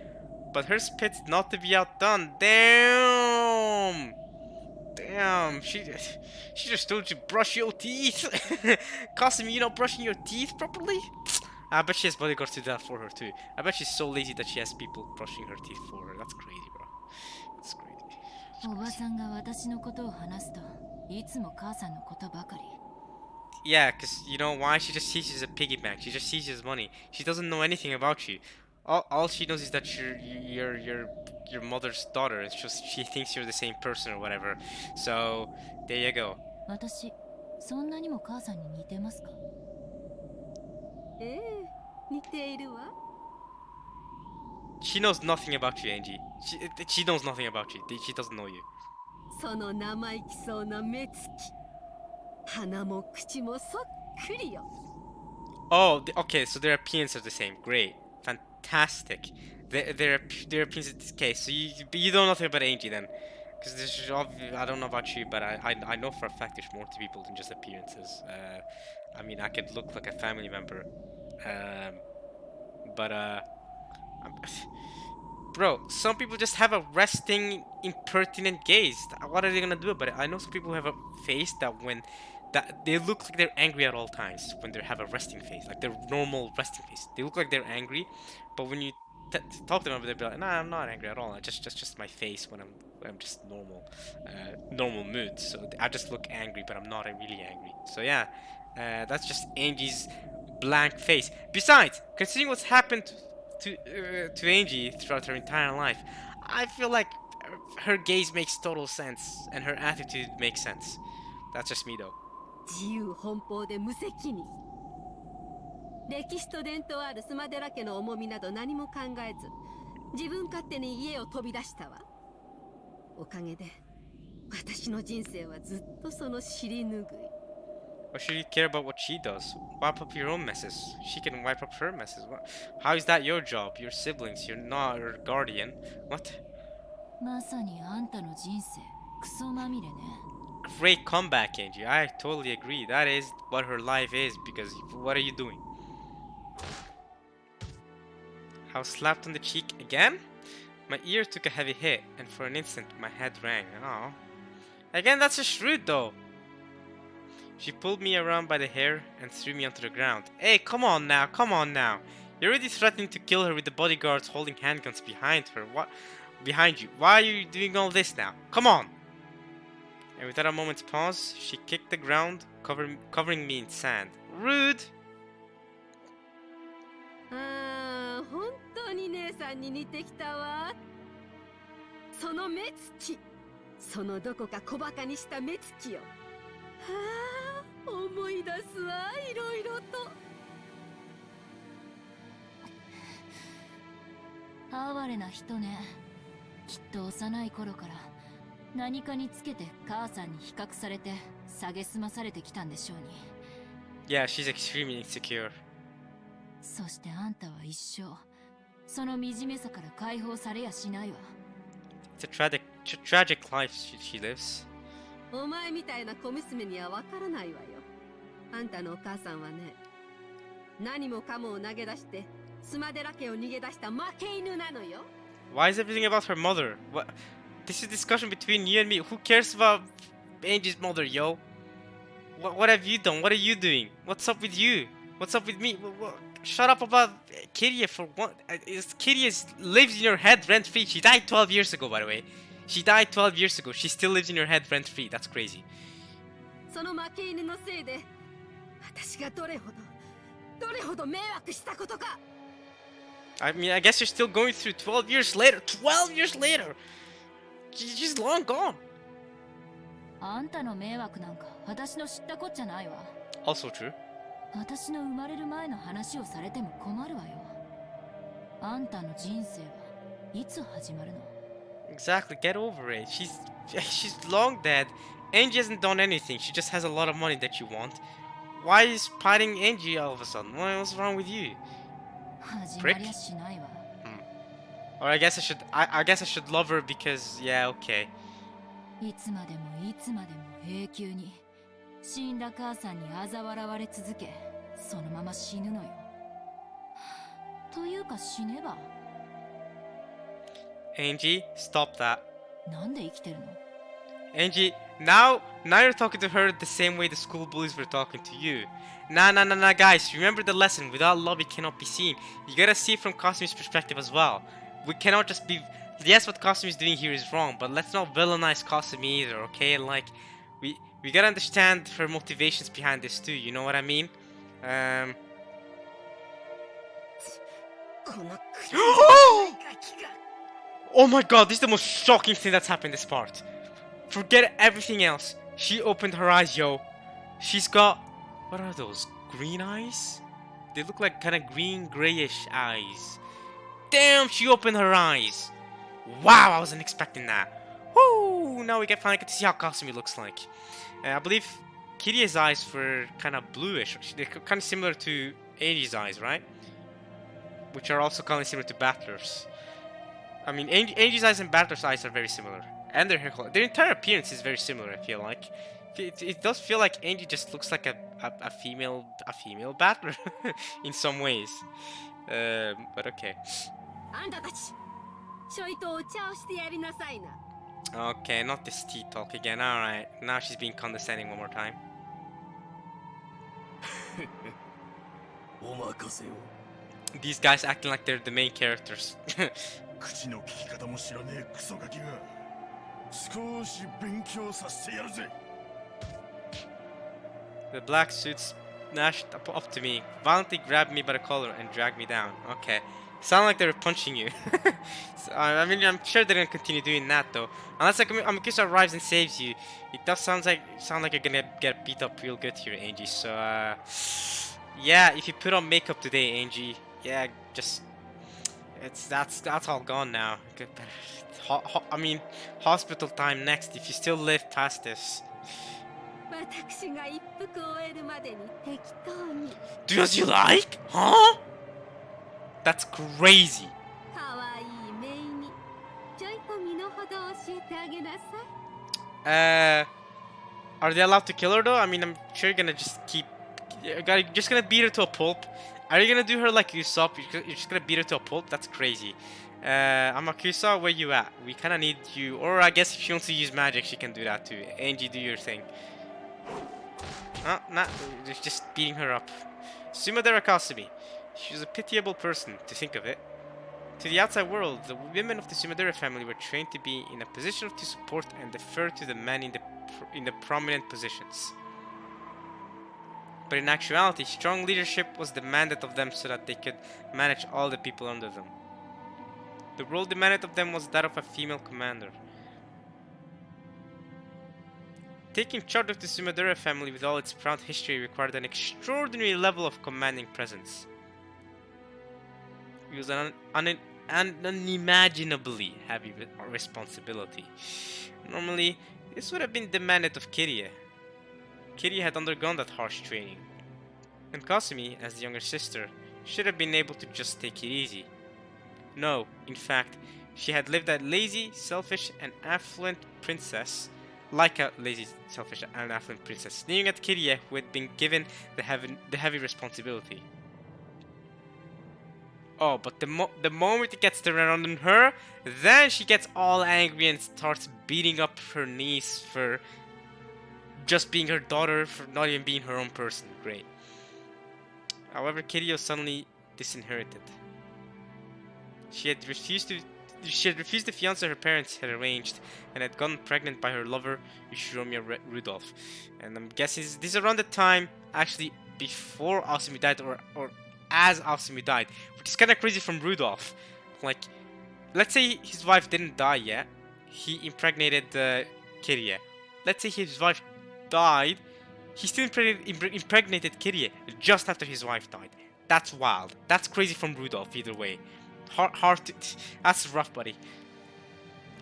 but her spit's not to be outdone. Damn. She just told you to brush your teeth. Kasumi, you not brushing your teeth properly? I bet she has bodyguards to do that for her too. I bet she's so lazy that she has people brushing her teeth for her. That's crazy, bro. That's crazy. おばさんが私のことを話すといつも母さんのことばかり。 Yeah, because you know why? She just sees you as a piggy bank. She just sees you as money. She doesn't know anything about you. All she knows is that you're your mother's daughter, and she thinks you're the same person or whatever. So there you go. 私、そんなにも母さんに似てますか？ええ、似ているわ。 She knows nothing about you, Angie. She knows nothing about you. She doesn't know you. その生意気そうな目つき、鼻も口もそっくりよ。 Oh, okay. So their appearance are the same. Great, fantastic. Their appearance is okay. So you don't know nothing about Angie then, because I don't know about you, but I know for a fact there's more to people than just appearances. I mean, I could look like a family member, but bro, some people just have a resting, impertinent gaze. What are they gonna do about it? I know some people have a face that they look like they're angry at all times when they have a resting face, like their normal resting face. They look like they're angry, but when you talk to them, they'll be like, "Nah, I'm not angry at all. Just my face when I'm just normal mood. So I just look angry, but I'm not really angry. So yeah, that's just Angie's blank face. Besides, considering what's happened to Angie throughout her entire life, I feel like her gaze makes total sense and her attitude makes sense. That's just me though. 自由奔放で無責任。歴史と伝統あるスマデラ家の重みなど何も考えず、自分勝手に家を飛び出したわ。おかげで私の人生はずっとその尻拭い。 Why should you care about what she does? Wipe up your own messes. She can wipe up her messes. How is that your job? Your siblings, you're not her guardian. What? まさにあんたの人生クソまみれね。 Great comeback, Angie. I totally agree. That is what her life is, because what are you doing? How slapped on the cheek again? My ear took a heavy hit, and for an instant my head rang. Oh. Again, that's just rude though. She pulled me around by the hair and threw me onto the ground. Hey, come on now. You're already threatening to kill her with the bodyguards holding handguns behind her. What? Behind you. Why are you doing all this now? Come on! And without a moment's pause, she kicked the ground, covering me in sand. Rude! ああ、本当に姉さんに似てきたわ。その目つき、そのどこか小馬鹿にした目つきよ。はあ、思い出すわ、いろいろと。哀れな人ね。きっと幼い頃から何かにつけて母さんに比較されて蔑まされてきたんでしょうに。 Yeah, she's extremely insecure. そしてあんたは一生その惨めさから解放されやしないわ。 It's a tragic life she lives. お前みたいな小娘にはわからないわよ。あんたのお母さんはね、何もかもを投げ出してスマデラ家を逃げ出した負け犬なのよ。 Why is everything about her mother? What? This is a discussion between you and me. Who cares about Angie's mother, yo? What have you done? What are you doing? What's up with you? What's up with me? Shut up about Kiria for one. Kiria lives in your head rent free. She died 12 years ago, by the way. She died 12 years ago. She still lives in your head rent free. That's crazy. その負け犬のせいで私がどれほど迷惑したことか。 I mean, I guess you're still going through 12 years later. 12 years later! She's long gone. あんたの迷惑なんか私の知ったこっちゃないわ。 Also true. 私の生まれる前の話をされても困るわよ。あんたの人生はいつ始まるの？ Exactly, get over it. She's long dead. Angie hasn't done anything. She just has a lot of money that you want. Why is fighting Angie all of a sudden? What's wrong with you? 始まりゃしないわ。 Or I guess I should love her because yeah, okay. いつまでもいつまでも永久に死んだ母さんに嘲笑われ続け、そのまま死ぬのよ。というか死ねば。 Angie, stop that. なんで生きてるの？ Angie, now you're talking to her the same way the school bullies were talking to you. Nah, guys, remember the lesson. Without love, it cannot be seen. You gotta see it from Cosmi's perspective as well. We cannot just be... Yes, what Cosmi is doing here is wrong, but let's not villainize Cosmi either, okay? Like, we gotta understand her motivations behind this too, you know what I mean? Oh my god, this is the most shocking thing that's happened in this part. Forget everything else. She opened her eyes, yo. She's got... What are those? Green eyes? They look like kind of green, grayish eyes. Damn, she opened her eyes. Wow, I wasn't expecting that. Woo! Now we can finally get to see how Kasumi looks like. I believe Kiria's eyes were kind of bluish. They're kind of similar to Eiji's eyes, right? Which are also kind of similar to Battler's. I mean, Eiji's eyes and Battler's eyes are very similar. And their hair color. Their entire appearance is very similar, I feel like. It does feel like Angie just looks like a female battler in some ways. But okay. Okay, not this tea talk again. Alright, now she's being condescending one more time. These guys acting like they're the main characters. The black suits snatched up to me, violently grabbed me by the collar and dragged me down. Okay. Sound like they were punching you. So, I mean, I'm sure they're gonna continue doing that though. Unless Amakusa arrives and saves you, it does sound like you're gonna get beat up real good here, Angie. So, yeah, if you put on makeup today, Angie, yeah, just that's all gone now. I mean, hospital time next if you still live past this. Do as you like? Huh? That's crazy. Are they allowed to kill her though? I mean, I'm sure you're gonna just just gonna beat her to a pulp. Are you gonna do her like Usopp? You're just gonna beat her to a pulp? That's crazy. Amakusa, where you at? We kinda need you. Or I guess if she wants to use magic, she can do that too. Angie, do your thing. Oh, nah, just beating her up. Sumadera Kasumi. She was a pitiable person, to think of it. To the outside world, the women of the Sumadera family were trained to be in a position to support and defer to the men in the prominent positions. But in actuality, strong leadership was demanded of them so that they could manage all the people under them. The role demanded of them was that of a female commander. Taking charge of the Sumadera family with all its proud history required an extraordinary level of commanding presence. It was an unimaginably heavy responsibility. Normally, this would have been demanded of Kiria. Kiria had undergone that harsh training, and Kasumi, as the younger sister, should have been able to just take it easy. No, in fact, she had lived a lazy, selfish, and affluent princess, like a lazy, selfish, and affluent princess, sneering at Kiria, who had been given the heavy responsibility. Oh, but the moment it gets turned around on her, then she gets all angry and starts beating up her niece for just being her daughter, for not even being her own person. Great. However, Kiryu suddenly disinherited. She had refused the fiancé her parents had arranged and had gotten pregnant by her lover, Yoshiromiya Rudolph. And I'm guessing this is around the time, actually, before Asumi died, or as Asumi died, which is kind of crazy from Rudolph. Like, let's say his wife didn't die yet, he impregnated Kirie. Let's say his wife died, he still impregnated Kirie just after his wife died. That's wild. That's crazy from Rudolph, either way. Hard to, that's rough, buddy.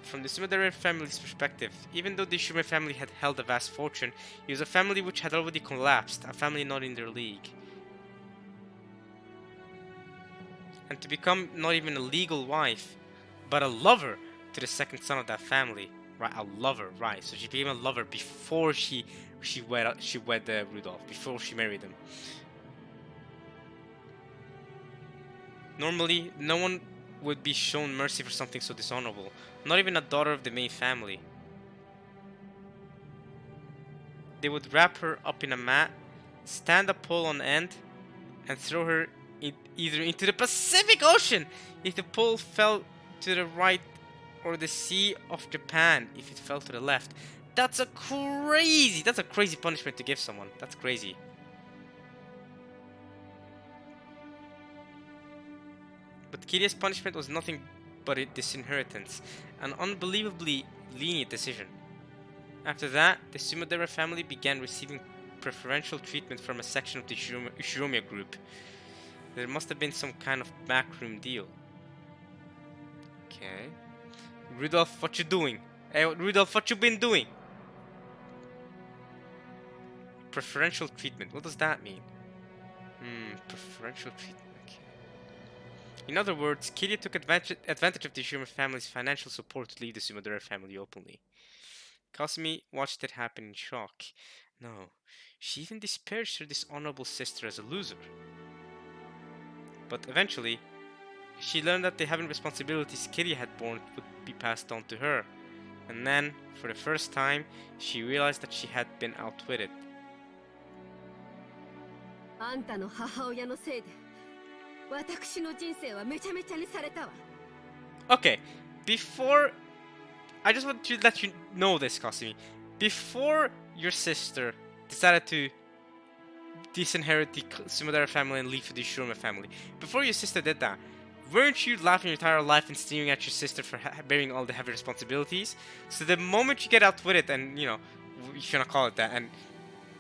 From the Sumidare family's perspective, even though the Shume family had held a vast fortune, it was a family which had already collapsed, a family not in their league. And to become not even a legal wife, but a lover to the second son of that family, right? A lover, right? So she became a lover before she wed Rudolph, before she married him. Normally, no one would be shown mercy for something so dishonorable, not even a daughter of the main family. They would wrap her up in a mat, stand a pole on end, and throw her either into the Pacific Ocean if the pole fell to the right, or the Sea of Japan if it fell to the left. That's a crazy punishment to give someone. That's crazy. But Kirie's punishment was nothing but a disinheritance, an unbelievably lenient decision. After that, the Sumidera family began receiving preferential treatment from a section of the Ishiromiya group. There must have been some kind of backroom deal. Okay. Rudolph, what you doing? Hey, Rudolph, what you been doing? Preferential treatment, what does that mean? Preferential treatment. In other words, Kirie took advantage of the Ishima family's financial support to leave the Sumidera family openly. Kasumi watched it happen in shock. No, she even disparaged her dishonorable sister as a loser. But eventually, she learned that the heavy responsibilities Kirie had borne would be passed on to her. And then, for the first time, she realized that she had been outwitted. Okay, before... I just want to let you know this, Kasumi. Before your sister decided to disinherit the Sumidara family and leave for the Shurima family, before your sister did that, weren't you laughing your entire life and sneering at your sister for bearing all the heavy responsibilities? So the moment you get outwitted and, you know, you shouldn't call it that, and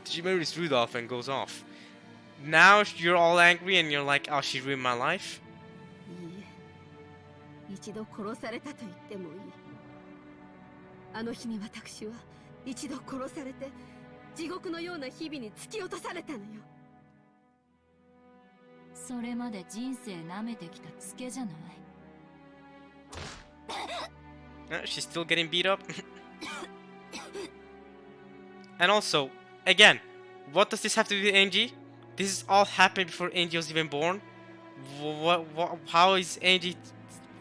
she marries Rudolph and goes off, now you're all angry and you're like, oh, she ruined my life? She's still getting beat up. And also, again, what does this have to do with Angie? This is all happened before Angie was even born. How is Angie?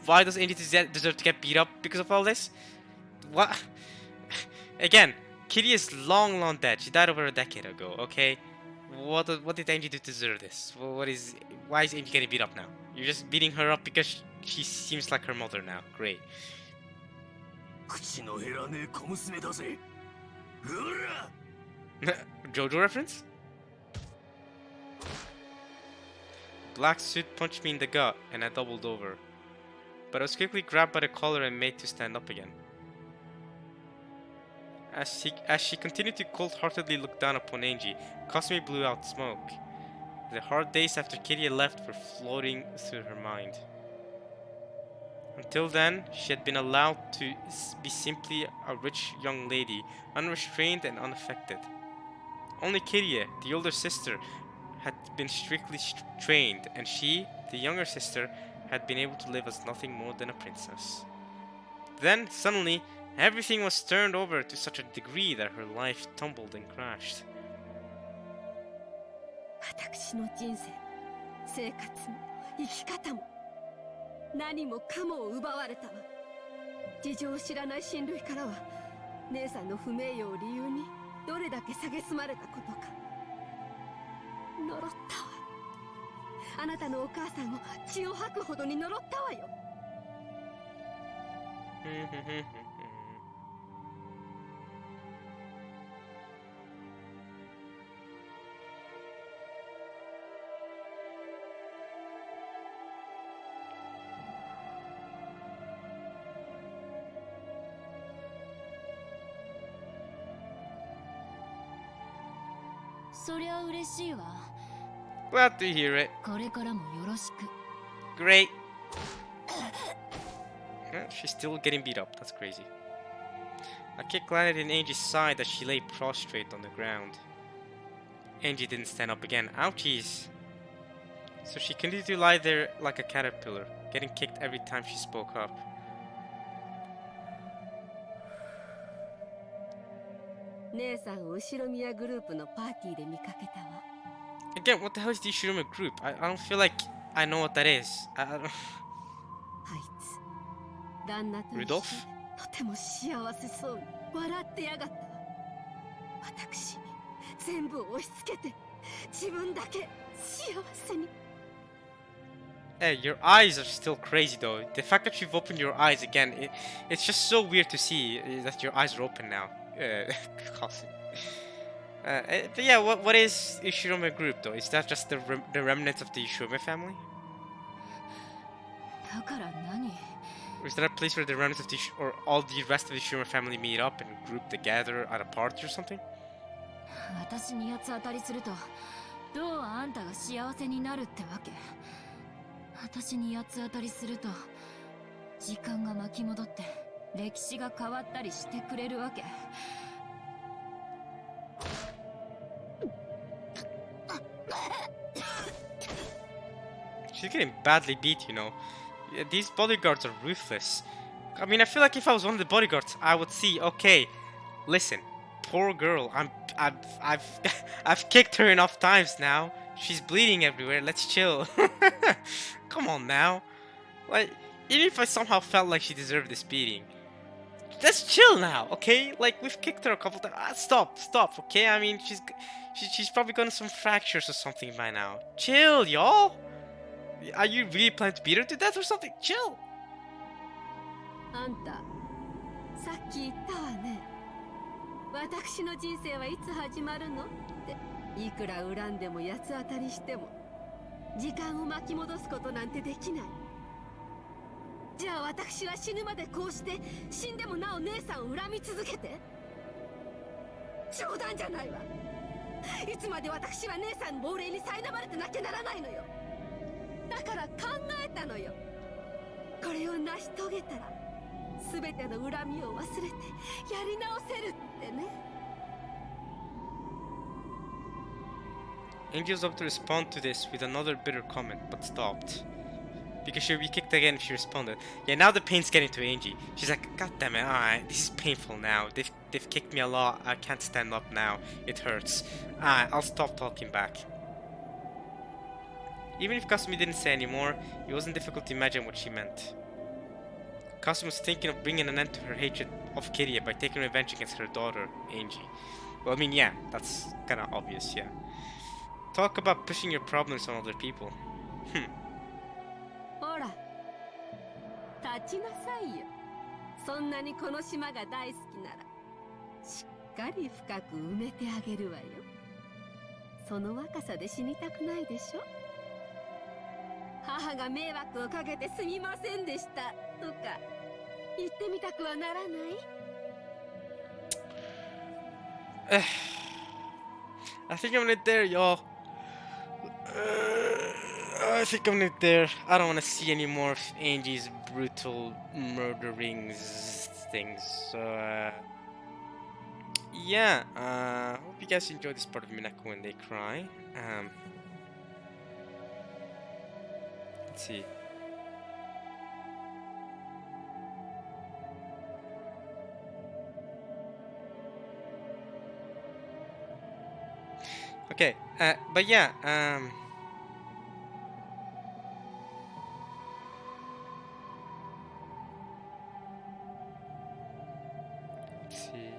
Why does Angie deserve to get beat up because of all this? What? Again, Kitty is long dead. She died over a decade ago. Okay, what did Angie do to deserve this? Why is Angie getting beat up now? You're just beating her up because she seems like her mother now. Great. JoJo reference? Black suit punched me in the gut and I doubled over. But I was quickly grabbed by the collar and made to stand up again. As she continued to cold-heartedly look down upon Angie, Kasumi blew out smoke. The hard days after Kitty left were floating through her mind. Until then, she had been allowed to be simply a rich young lady, unrestrained and unaffected. Only Kirie, the older sister, had been strictly trained, and she, the younger sister, had been able to live as nothing more than a princess. Then, suddenly, everything was turned over to such a degree that her life tumbled and crashed. 何もかもを奪われたわ。事情を知らない親類からは姉さんの不名誉を理由にどれだけ蔑まれたことか。呪ったわ。あなたのお母さんを血を吐くほどに呪ったわよ。そりゃ嬉しいわ。 Glad to hear it. これからもよろしく。 Great. She's still getting beat up. That's crazy. A kick landed in Angie's side as she lay prostrate on the ground. Angie didn't stand up again. Ouchies. So she continued to lie there like a caterpillar, getting kicked every time she spoke up. 姉さんを後ろ宮グループのパーティーで見かけたわ。 Again, what the hell is the Ishiruma group? I don't feel like I know what that is. I don't... あいつ旦那と一緒で Rudolph? とても幸せそうに笑ってやがったわ。私に全部を押し付けて自分だけ幸せに。 Hey, your eyes are still crazy though. The fact that you've opened your eyes again, it's just so weird to see that your eyes are open now. Coughing. But yeah, what is Ishirome group though? Is that just the remnants of the Ishirome family? だから何？ Or is that a place where the remnants of the or all the rest of the Ishirome family meet up and group together at a party or something? 私に八つ当たりするとどうあんたが幸せになるってわけ？私に八つ当たりすると時間が巻き戻って歴史が変わったりしてくれるわけ。 She's getting badly beat, you know. Yeah, these bodyguards are ruthless. I mean, I feel like if I was one of the bodyguards, I would see, okay, listen, poor girl, I've kicked her enough times now. She's bleeding everywhere. Let's chill. Come on now. Like, even if I somehow felt like she deserved this beating, let's chill now, okay? Like, we've kicked her a couple times. Stop, okay? I mean, she's probably gotten some fractures or something by now. Chill, y'all. Are you really planning to beat her to death or something? Chill. あんたさっき言ったわね。私の人生はいつ始まるのって。いくら恨んでも八つ当たりしても時間を巻き戻すことなんてできない。じゃあ私は死ぬまでこうして死んでもなお姉さんを恨み続けて。冗談じゃないわ。いつまで私は姉さんの亡霊に苛まれてなきゃならないのよ。だから考えたのよ。これを成し遂げたら全ての恨みを忘れてやり直せるってね。 Angie was about to respond to this with another bitter comment, but stopped. Because she'll be kicked again if she responded. Yeah, now the pain's getting to Angie. She's like, God damn it, alright, this is painful now. They've kicked me a lot, I can't stand up now. It hurts. Alright, I'll stop talking back. Even if Kasumi didn't say anymore, it wasn't difficult to imagine what she meant. Kasumi was thinking of bringing an end to her hatred of Kiria by taking revenge against her daughter, Angie. Well, I mean, yeah, that's kinda obvious, yeah. Talk about pushing your problems on other people. ほら、立ちなさいよ。そんなにこの島が大好きなら、しっかり深く埋めてあげるわよ。その若さで死にたくないでしょ。母が迷惑をかけてすみませんでしたとか言ってみたくはならない？ I think I'm not there, y'all. I think I'm not there. I don't want to see any more of Angie's brutal murdering things. So, yeah. Hope you guys enjoyed this part of Umineko when they cry. Let's see. Okay, but yeah, see.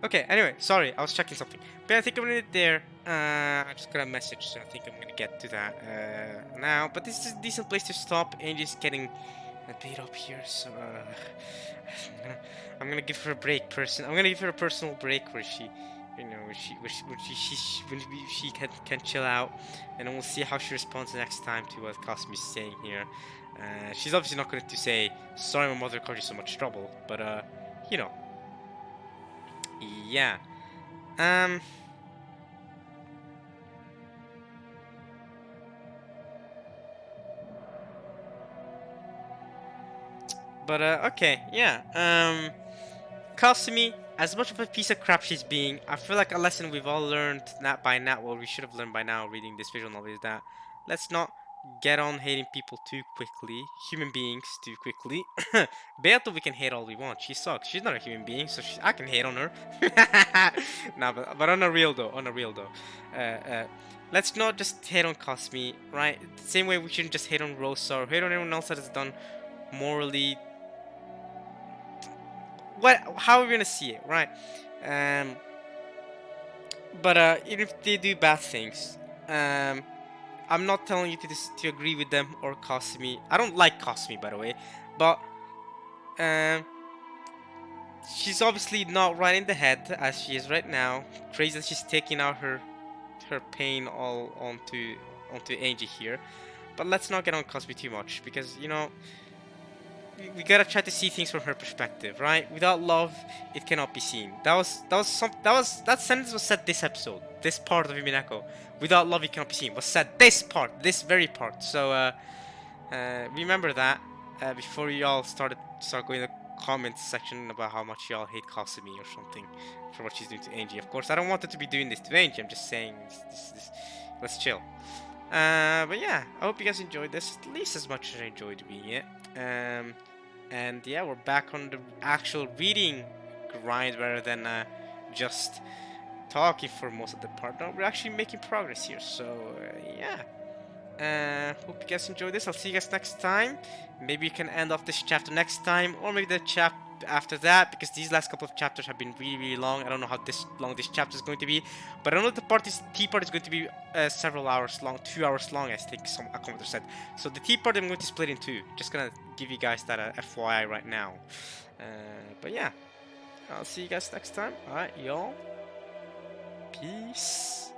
Okay, anyway, sorry, I was checking something. But I think I'm gonna end it there. I just got a message, so I think I'm gonna get to that now. But this is a decent place to stop. Angie's getting a bit up here, so I'm gonna give her a break. I'm gonna give her a personal break where she, you know, she can chill out, and then we'll see how she responds next time to what Cosmi's saying here. She's obviously not going to say sorry, my mother caused you so much trouble, but you know, yeah. But okay, yeah. Kasumi, as much of a piece of crap she's being, I feel like a lesson we've all learned well, we should have learned by now reading this visual novel is that let's not get on hating people too quickly, human beings too quickly. Beato we can hate all we want, she sucks, she's not a human being, so I can hate on her. Nah, but on a real though, let's not just hate on Kasumi, right? The same way we shouldn't just hate on Rosa or hate on anyone else that has done morally how are we gonna see it, right? But even if they do bad things, I'm not telling you to agree with them or Kasumi. I don't like Kasumi, by the way, but she's obviously not right in the head as she is right now. Crazy that she's taking out her pain all onto Angie here. But let's not get on Kasumi too much because you know. We gotta try to see things from her perspective, right? Without love, it cannot be seen. That sentence was said this episode, this part of Umineko. Without love, it cannot be seen. Was said this very part. So remember that before you all start going in the comments section about how much y'all hate Kasumi or something for what she's doing to Angie. Of course, I don't want her to be doing this to Angie. I'm just saying, let's chill. But yeah, I hope you guys enjoyed this at least as much as I enjoyed doing it. And yeah, we're back on the actual reading grind rather than just talking for most of the part. No, we're actually making progress here. So yeah. Hope you guys enjoyed this. I'll see you guys next time. Maybe you can end off this chapter next time, or maybe the chapter after that, because these last couple of chapters have been really long. I don't know how long this chapter is going to be, but I know the T part is going to be several hours long, 2 hours long, I think a commenter said. So the T part I'm going to split in two. Just gonna give you guys that FYI right now. But yeah, I'll see you guys next time. Alright, y'all. Peace.